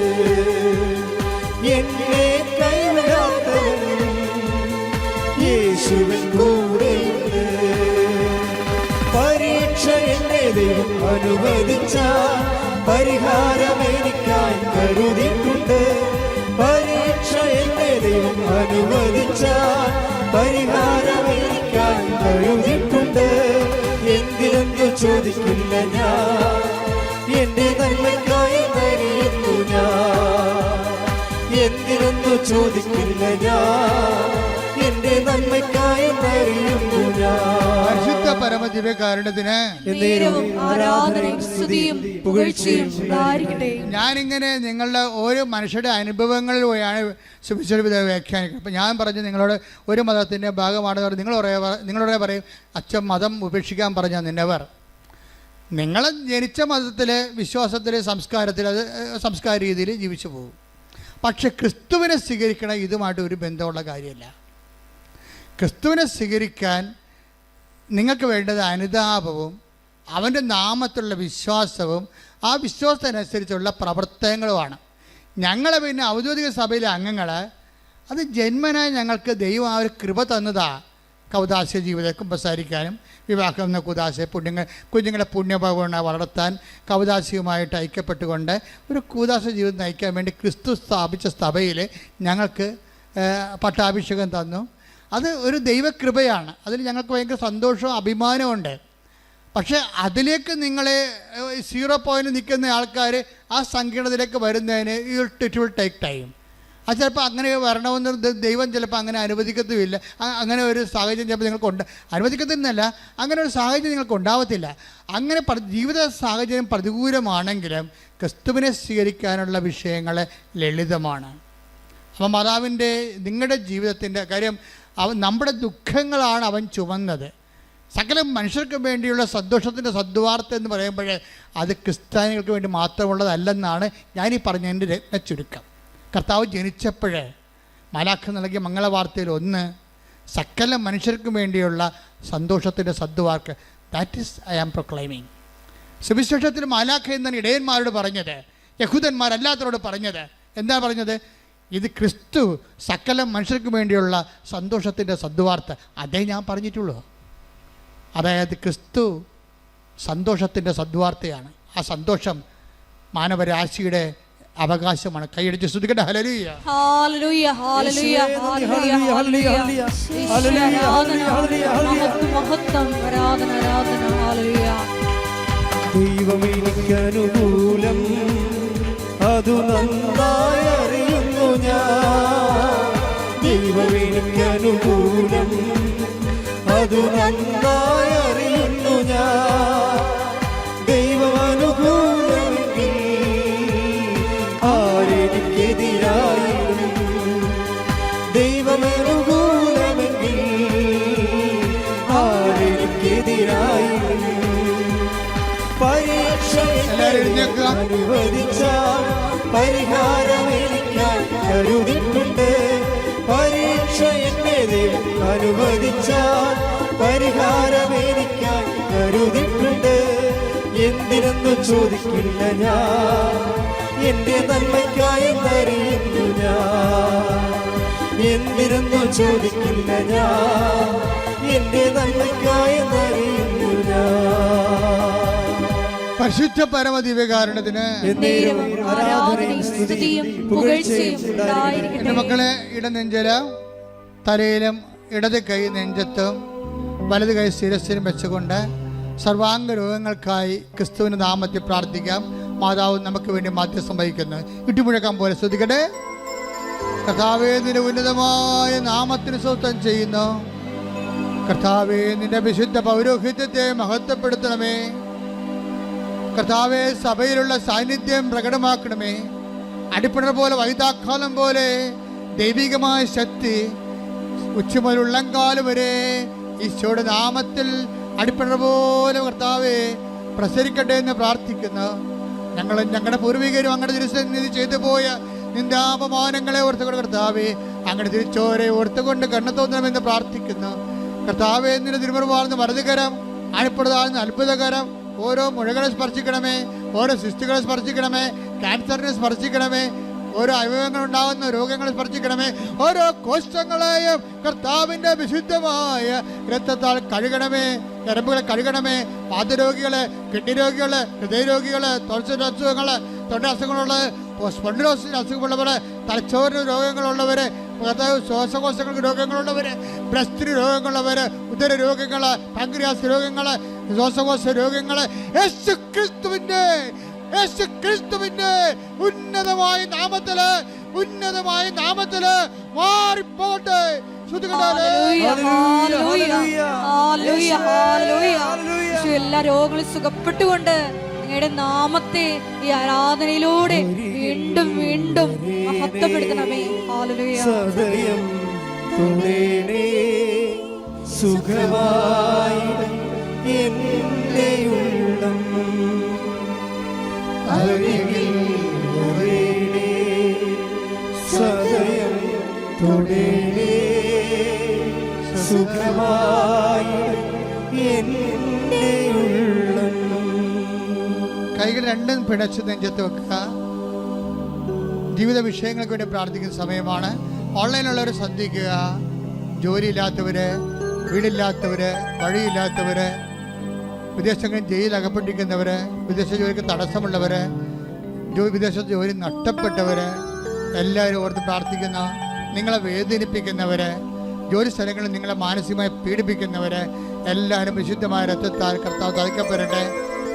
Speaker 3: എന്നെ കൈവിടാത്തവൻ, യേശുവിൻ കൂടെയുണ്ട്. പരീക്ഷ എന്നെ ദൈവം അനുവദിച്ച പരിഹാരം എനിക്കായി കരുതിയിട്ടുണ്ട്. പരീക്ഷ എന്നെ ദൈവം അനുവദിച്ച പരിഹാരം എനിക്കായി കരുതിയിട്ടുണ്ട്. എന്തിനെന്ന് ചോദിക്കില്ല ഞാൻ, എന്റെ നന്മയ്ക്കായി അറിയുന്നു ഞാൻ. എന്തിനെന്ന് ചോദിക്കില്ല ഞാൻ, എന്റെ നന്മയ്ക്കായി അറിയുന്നു ഞാൻ.
Speaker 1: പരിശുദ്ധ പരമദിവ്യകാരുണ്യത്തിന്
Speaker 2: ആരാധനയും സ്തുതിയും പുകഴ്ചയും ഉണ്ടായിരിക്കട്ടെ.
Speaker 1: ഞാനിങ്ങനെ നിങ്ങളുടെ ഓരോ മനുഷ്യരുടെ അനുഭവങ്ങളിലൂടെയാണ് സുവിശേഷ വ്യാഖ്യാനിക്കുന്നത്. അപ്പം ഞാൻ പറഞ്ഞു നിങ്ങളോട് ഒരു മതത്തിൻ്റെ ഭാഗമാണെന്ന് പറഞ്ഞ് നിങ്ങളോടെ പറയും അച്ഛൻ മതം ഉപേക്ഷിക്കാൻ പറഞ്ഞാൽ നിന്നവർ നിങ്ങൾ ജനിച്ച മതത്തിൽ വിശ്വാസത്തിൽ സംസ്കാരത്തിൽ അത് സംസ്കാര രീതിയിൽ ജീവിച്ചു പോകും. പക്ഷെ ക്രിസ്തുവിനെ സ്വീകരിക്കണം ഇതുമായിട്ട് ഒരു ബന്ധമുള്ള കാര്യമല്ല. ക്രിസ്തുവിനെ സ്വീകരിക്കാൻ നിങ്ങൾക്ക് വേണ്ടത് അനുതാപവും അവൻ്റെ നാമത്തിലുള്ള വിശ്വാസവും ആ വിശ്വാസത്തിനനുസരിച്ചുള്ള പ്രവർത്തനങ്ങളുമാണ്. ഞങ്ങളെ പിന്നെ ഔദ്യോഗിക സഭയിലെ അംഗങ്ങൾ അത് ജന്മനായി ഞങ്ങൾക്ക് ദൈവം ആ ഒരു കൃപ തന്നതാ. കൗദാസ്യ ജീവിതം കുമ്പസാരിക്കാനും വിവാഹം എന്ന കൂദാശ കുഞ്ഞുങ്ങളെ പുണ്യഭവന വളർത്താൻ കൗദാസ്യവുമായിട്ട് ഐക്യപ്പെട്ടുകൊണ്ട് ഒരു കൂദാശ ജീവിതം നയിക്കാൻ വേണ്ടി ക്രിസ്തു സ്ഥാപിച്ച സഭയിൽ ഞങ്ങൾക്ക് പട്ടാഭിഷേകം തന്നു. അത് ഒരു ദൈവകൃപയാണ്. അതിൽ ഞങ്ങൾക്ക് ഭയങ്കര സന്തോഷവും അഭിമാനമുണ്ട്. പക്ഷേ അതിലേക്ക് നിങ്ങളെ 0 പോയിന്റ് നിൽക്കുന്ന ആൾക്കാർ ആ സങ്കീർണതയിലേക്ക് വരുന്നതിന് ഇറ്റ് വിൽ ടേക്ക് ടൈം. അത് ചിലപ്പോൾ അങ്ങനെ വരണമെന്ന് ദൈവം ചിലപ്പോൾ അങ്ങനെ അനുവദിക്കത്തുമില്ല. അങ്ങനെ ഒരു സാഹചര്യം ചിലപ്പോൾ നിങ്ങൾക്കുണ്ട്, അനുവദിക്കത്തില്ല, അങ്ങനെ ഒരു സാഹചര്യം നിങ്ങൾക്ക് ഉണ്ടാവത്തില്ല. അങ്ങനെ ജീവിത സാഹചര്യം പ്രതികൂലമാണെങ്കിലും ക്രിസ്തുവിനെ സ്വീകരിക്കാനുള്ള വിഷയങ്ങൾ ലളിതമാണ്. അപ്പം മാതാവിൻ്റെ നിങ്ങളുടെ ജീവിതത്തിൻ്റെ കാര്യം നമ്മുടെ ദുഃഖങ്ങളാണ് അവൻ ചുമന്നത്. സകല മനുഷ്യർക്ക് വേണ്ടിയുള്ള സന്തോഷത്തിൻ്റെ സദ്വാർത്ത എന്ന് പറയുമ്പോൾ അത് ക്രിസ്ത്യാനികൾക്ക് വേണ്ടി മാത്രമുള്ളതല്ലെന്നാണ് ഞാനീ പറഞ്ഞതിൻ്റെ രത്ന ചുരുക്കം. കർത്താവ് ജനിച്ചപ്പോൾ മാലാഖ നൽകിയ മംഗളവാർത്തയിൽ ഒന്ന് സകല മനുഷ്യർക്കും വേണ്ടിയുള്ള സന്തോഷത്തിൻ്റെ സദ്വാർക്ക്. That is I am proclaiming. സുവിശേഷത്തിൽ മാലാഖ എന്നാണ് ഇടയന്മാരോട് പറഞ്ഞത്, യഹൂദന്മാരല്ലാത്തവരോട് പറഞ്ഞത്. എന്താ പറഞ്ഞത്? ഇത് ക്രിസ്തു സകല മനുഷ്യർക്ക് വേണ്ടിയുള്ള സന്തോഷത്തിൻ്റെ സദ്വാർത്ത. അതേ ഞാൻ പറഞ്ഞിട്ടുള്ളൂ. അതായത് ക്രിസ്തു സന്തോഷത്തിൻ്റെ സദ്വാർത്തയാണ്. ആ സന്തോഷം മാനവരാശിയുടെ അവകാശമാണ്. കൈയടിച്ച് സ്തുതിക്കട്ടെ. ഹല്ലേലൂയ,
Speaker 2: ഹല്ലേലൂയ, ഹല്ലേലൂയ, ഹല്ലേലൂയ, മഹത്വം, ആരാധന, ആരാധന, ഹല്ലേലൂയ.
Speaker 3: ദൈവമേ എനിക്ക് അനുകൂലം, അതു നന്നായി അറിയുന്നു ഞാൻ. ദൈവമേ എനിക്ക് അനുകൂലം, അതു നന്നായി അറിയുന്നു ഞാൻ. ദൈവം അനുകൂലമെങ്കിൽ ആരെനിക്കെതിരായിരുന്നു. ദൈവം അനുകൂലമെങ്കിൽ ആരെനിക്കെതിരായിരുന്നു. പരീക്ഷ അനുവദിച്ച പരിഹാരം എനിക്കായി കരുതിയിട്ടുണ്ട്. പരീക്ഷ എന്നെ ദൈവം അനുവദിച്ച പരിഹാരം എനിക്കായി കരുതിയിട്ടുണ്ട്. എന്തിനെന്ന് ചോദിക്കില്ല ഞാൻ, എന്റെ നന്മയ്ക്കായി അറിയുന്നു ഞാൻ. എന്തിനെന്ന് ചോദിക്കില്ല ഞാൻ, എന്റെ നന്മയ്ക്കായി അറിയുന്നു ഞാൻ.
Speaker 1: പരിശുദ്ധ പരമദിവ്യകാരുണ്യത്തിന്
Speaker 2: ആരാധനയും സ്തുതിയും പുകഴ്ചയും ഉണ്ടായിരിക്കട്ടെ.
Speaker 1: എൻ്റെ മക്കളെ, ഇടനെഞ്ചില തലയിലും ഇടത് കൈ നെഞ്ചത്തും വലത് കൈ ശിരസിലും വെച്ചുകൊണ്ട് സർവാംഗ രോഗങ്ങൾക്കായി ക്രിസ്തുവിൻ്റെ നാമത്തിൽ പ്രാർത്ഥിക്കാം. മാതാവ് നമുക്ക് വേണ്ടി മാധ്യസ്ഥം വഹിക്കുന്നു. ഇട്ടുമുഴക്കം പോലെ ശ്രദ്ധിക്കട്ടെ. കർത്താവേ, നിന്റെ ഉന്നതമായ നാമത്തിന് സ്വസ്ഥം ചെയ്യുന്നു. കർത്താവേ, നിന്റെ വിശുദ്ധ പൗരോഹിത്യത്തെ മഹത്വപ്പെടുത്തണമേ. കർത്താവേ, സഭയിലുള്ള സാന്നിധ്യം പ്രകടമാക്കണമേ. അടിപ്പിണർ പോലെ വൈതാക്കാലം പോലെ ദൈവികമായ ശക്തി ഉച്ചമുതൽ ഉള്ളംകാലം വരെ ഈശോയുടെ നാമത്തിൽ അടിപ്പിണർ പോലെ കർത്താവേ പ്രസരിക്കട്ടെ എന്ന് പ്രാർത്ഥിക്കുന്നു. ഞങ്ങളും ഞങ്ങളുടെ പൂർവികരും അങ്ങയുടെ തിരുസന്നിധി ചെയ്തു പോയ നിന്റെ അപമാനങ്ങളെ ഓർത്തുകൊണ്ട് കർത്താവേ, അങ്ങയുടെ തിരിച്ചോരെ ഓർത്തുകൊണ്ട് കണ്ണു തോന്നണമെന്ന് പ്രാർത്ഥിക്കുന്നു. കർത്താവേ, നിന്റെ തിരുമുറുവാർന്ന വലതുകരം, ആഴപ്പെടുതാഴ്ന്ന അത്ഭുതകരം ഓരോ മുഴകളെ സ്പർശിക്കണമേ, ഓരോ സിസ്റ്റുകളെ സ്പർശിക്കണമേ, ക്യാൻസറിനെ സ്പർശിക്കണമേ, ഓരോ അവയവങ്ങൾ ഉണ്ടാകുന്ന രോഗങ്ങളെ സ്പർശിക്കണമേ, ഓരോ കോശങ്ങളെയും കർത്താവിൻ്റെ വിശുദ്ധമായ രക്തത്താൽ കഴുകണമേ, ഞരമ്പുകളെ കഴുകണമേ. വാതരോഗികളെ, കിഡ്നി രോഗികളെ, ഹൃദയരോഗികളെ, തൊഴിൽ അസുഖങ്ങളെ, തൊണ്ട അസുഖങ്ങളുള്ളത്, സ്പോണ്ടിലോസിസ് അസുഖമുള്ളവരെ, തലച്ചോറിന് രോഗങ്ങളുള്ളവരെ, ശ്വാസകോശങ്ങൾക്ക് രോഗങ്ങളുള്ളവര്, ബ്രസ്റ്റിന് രോഗങ്ങളുള്ളവര്, ഉദര രോഗങ്ങള്, പാൻക്രിയാസ് രോഗങ്ങള്, ശ്വാസകോശ രോഗങ്ങള്, യേശുക്രിസ്തുവിന്റെ ഉന്നതമായ നാമത്തില് മാറിപ്പോട്ടെ.
Speaker 2: എല്ലാ രോഗങ്ങളും സുഖപ്പെട്ടുകൊണ്ട് അങ്ങയുടെ നാമത്തെ ഈ ആരാധനയിലൂടെ വീണ്ടും വീണ്ടും മഹത്വപ്പെടുത്തണമേ. ഹല്ലേലൂയ.
Speaker 3: സദയം തുണേനേ സുഖമായി എന്റെ ഉള്ളം അരികിൽ വരേണേ. സദയം തുണേനേ സുഖമായി എന്റെ ഉള്ളം.
Speaker 1: കൈകൾ രണ്ടും പിടച്ച് നെഞ്ചത്ത് വെക്കുക. ജീവിത വിഷയങ്ങൾക്ക് വേണ്ടി പ്രാർത്ഥിക്കുന്ന സമയമാണ്. ഓൺലൈനുള്ളവർ ശ്രദ്ധിക്കുക. ജോലിയില്ലാത്തവര്, വീടില്ലാത്തവര്, വഴിയില്ലാത്തവര്, വിദേശങ്ങളിൽ ജയിലിൽ അകപ്പെട്ടിരിക്കുന്നവര്, വിദേശ ജോലിക്ക് തടസ്സമുള്ളവര്, വിദേശത്ത് ജോലി നഷ്ടപ്പെട്ടവര്, എല്ലാവരും ഓർത്ത് പ്രാർത്ഥിക്കുന്ന, നിങ്ങളെ വേദനിപ്പിക്കുന്നവര്, ജോലി സ്ഥലങ്ങളിൽ നിങ്ങളെ മാനസികമായി പീഡിപ്പിക്കുന്നവര് എല്ലാവരും വിശുദ്ധമായ രക്തത്താൽ കർത്താവ് തളിക്കപ്പെടട്ടെ.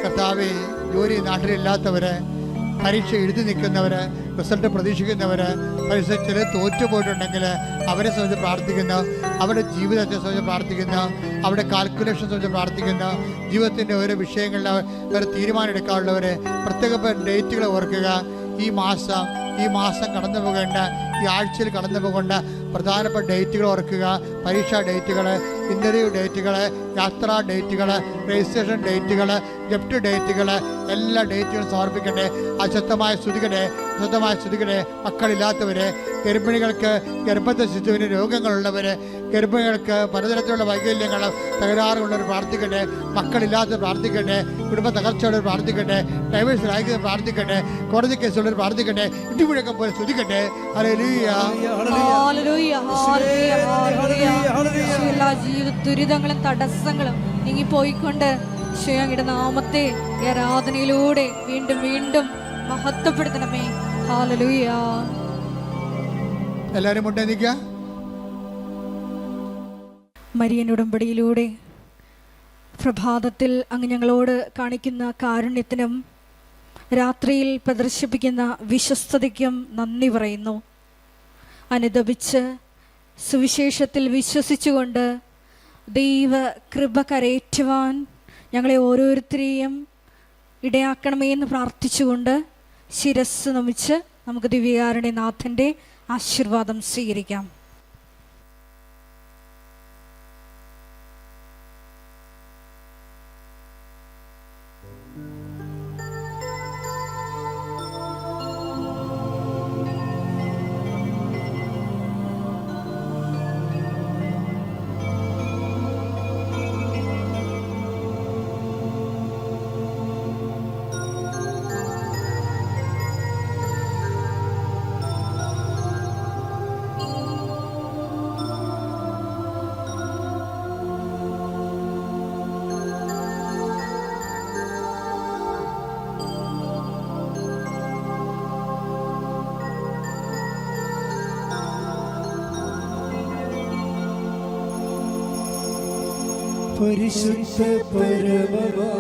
Speaker 1: കർത്താവെ, ജോലി നാട്ടിലില്ലാത്തവര്, പരീക്ഷ എഴുതി നിൽക്കുന്നവർ, റിസൾട്ട് പ്രതീക്ഷിക്കുന്നവർ, പരീക്ഷയിൽ തോറ്റുപോയിട്ടുണ്ടെങ്കിൽ അവരെ സംബന്ധിച്ച് പ്രാർത്ഥിക്കുന്നു. അവരുടെ ജീവിതത്തെ സംബന്ധിച്ച് പ്രാർത്ഥിക്കുന്നു. അവരുടെ കാൽക്കുലേഷൻ സംബന്ധിച്ച് പ്രാർത്ഥിക്കുന്നു. ജീവിതത്തിൻ്റെ ഓരോ വിഷയങ്ങളിൽ അവർ തീരുമാനം എടുക്കാനുള്ളവർ പ്രത്യേക ഡേറ്റുകൾ ഓർക്കുക. ഈ മാസം കടന്നു പോകേണ്ട, ഈ ആഴ്ചയിൽ കടന്നു പോകേണ്ട പ്രധാനപ്പെട്ട ഡേറ്റുകൾ ഓർക്കുക. പരീക്ഷാ ഡേറ്റുകൾ, ഇൻ്റർവ്യൂ ഡേറ്റുകൾ, യാത്രാ ഡേറ്റുകൾ, രജിസ്ട്രേഷൻ ഡേറ്റുകൾ, ജപ്റ്റ് ഡേറ്റുകൾ, എല്ലാ ഡേറ്റുകളും സമർപ്പിക്കട്ടെ. അശുദ്ധമായ സ്തുതിക്കട്ടെ. മക്കളില്ലാത്തവര്, ഗർഭിണികൾക്ക്, ഗർഭത്തെ ശിശുവിന് രോഗങ്ങളുള്ളവർ, ഗർഭിണികൾക്ക് പലതരത്തിലുള്ള വൈകല്യങ്ങൾ, തകരാറുള്ളവർ പ്രാർത്ഥിക്കട്ടെ. മക്കളില്ലാത്തവർ പ്രാർത്ഥിക്കട്ടെ. കുടുംബ തകർച്ചയുള്ളവർ പ്രാർത്ഥിക്കട്ടെ. ഡൈവേഴ്സ് അയക്കുന്നവർ പ്രാർത്ഥിക്കട്ടെ. കോടതി കേസുള്ളവർ പ്രാർത്ഥിക്കട്ടെ. ഇടിമുഴക്കം പോലെ സ്തുതിക്കട്ടെ. ഹല്ലേലൂയ.
Speaker 2: എല്ലാ ജീവിത ദുരിതങ്ങളും തടസ്സങ്ങളും നീങ്ങിപ്പോയിക്കൊണ്ട് അങ്ങയുടെ നാമത്തെ ആരാധനയിലൂടെ വീണ്ടും വീണ്ടും മഹത്വപ്പെടുത്തണമേ. ഹല്ലേലൂയ.
Speaker 1: എല്ലാവരും മുട്ടേന്നിക്ക.
Speaker 2: മരിയൻ ഉടമ്പടിയിലൂടെ പ്രഭാതത്തിൽ അങ്ങ് ഞങ്ങളോട് കാണിക്കുന്ന കാരുണ്യത്തിനും രാത്രിയിൽ പ്രദർശിപ്പിക്കുന്ന വിശ്വസ്തതയ്ക്കും നന്ദി പറയുന്നു. അനുദപിച്ച് സുവിശേഷത്തിൽ വിശ്വസിച്ചുകൊണ്ട് ദൈവ കൃപ കരയേറ്റുവാൻ ഞങ്ങളെ ഓരോരുത്തരെയും ഇടയാക്കണമേ എന്ന് പ്രാർത്ഥിച്ചുകൊണ്ട് ശിരസ് നമിച്ച് നമുക്ക് ദിവ്യകാരുണ്യനാഥൻ്റെ ആശീർവാദം സ്വീകരിക്കാം.
Speaker 3: പരിശുദ്ധ പരമമാ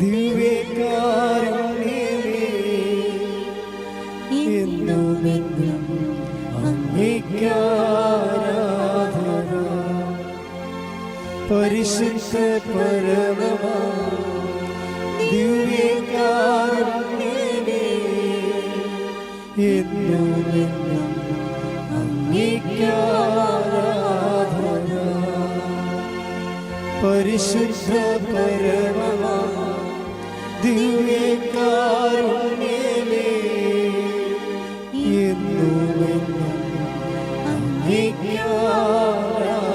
Speaker 3: ദിവ്യകാരുണ്യമേ, എന്നുമെന്നും അങ്ങേയ്ക്കാരാധന. പരിശുദ്ധ പരമമാ ദിവ്യകാരുണ്യമേ, എന്നുമെന്നും അങ്ങേയ്ക്കാരാധന. പരിശുദ്ധ പരമമാ ദിവ്യകാരുണ്യമേ, ആരാധിക്കാം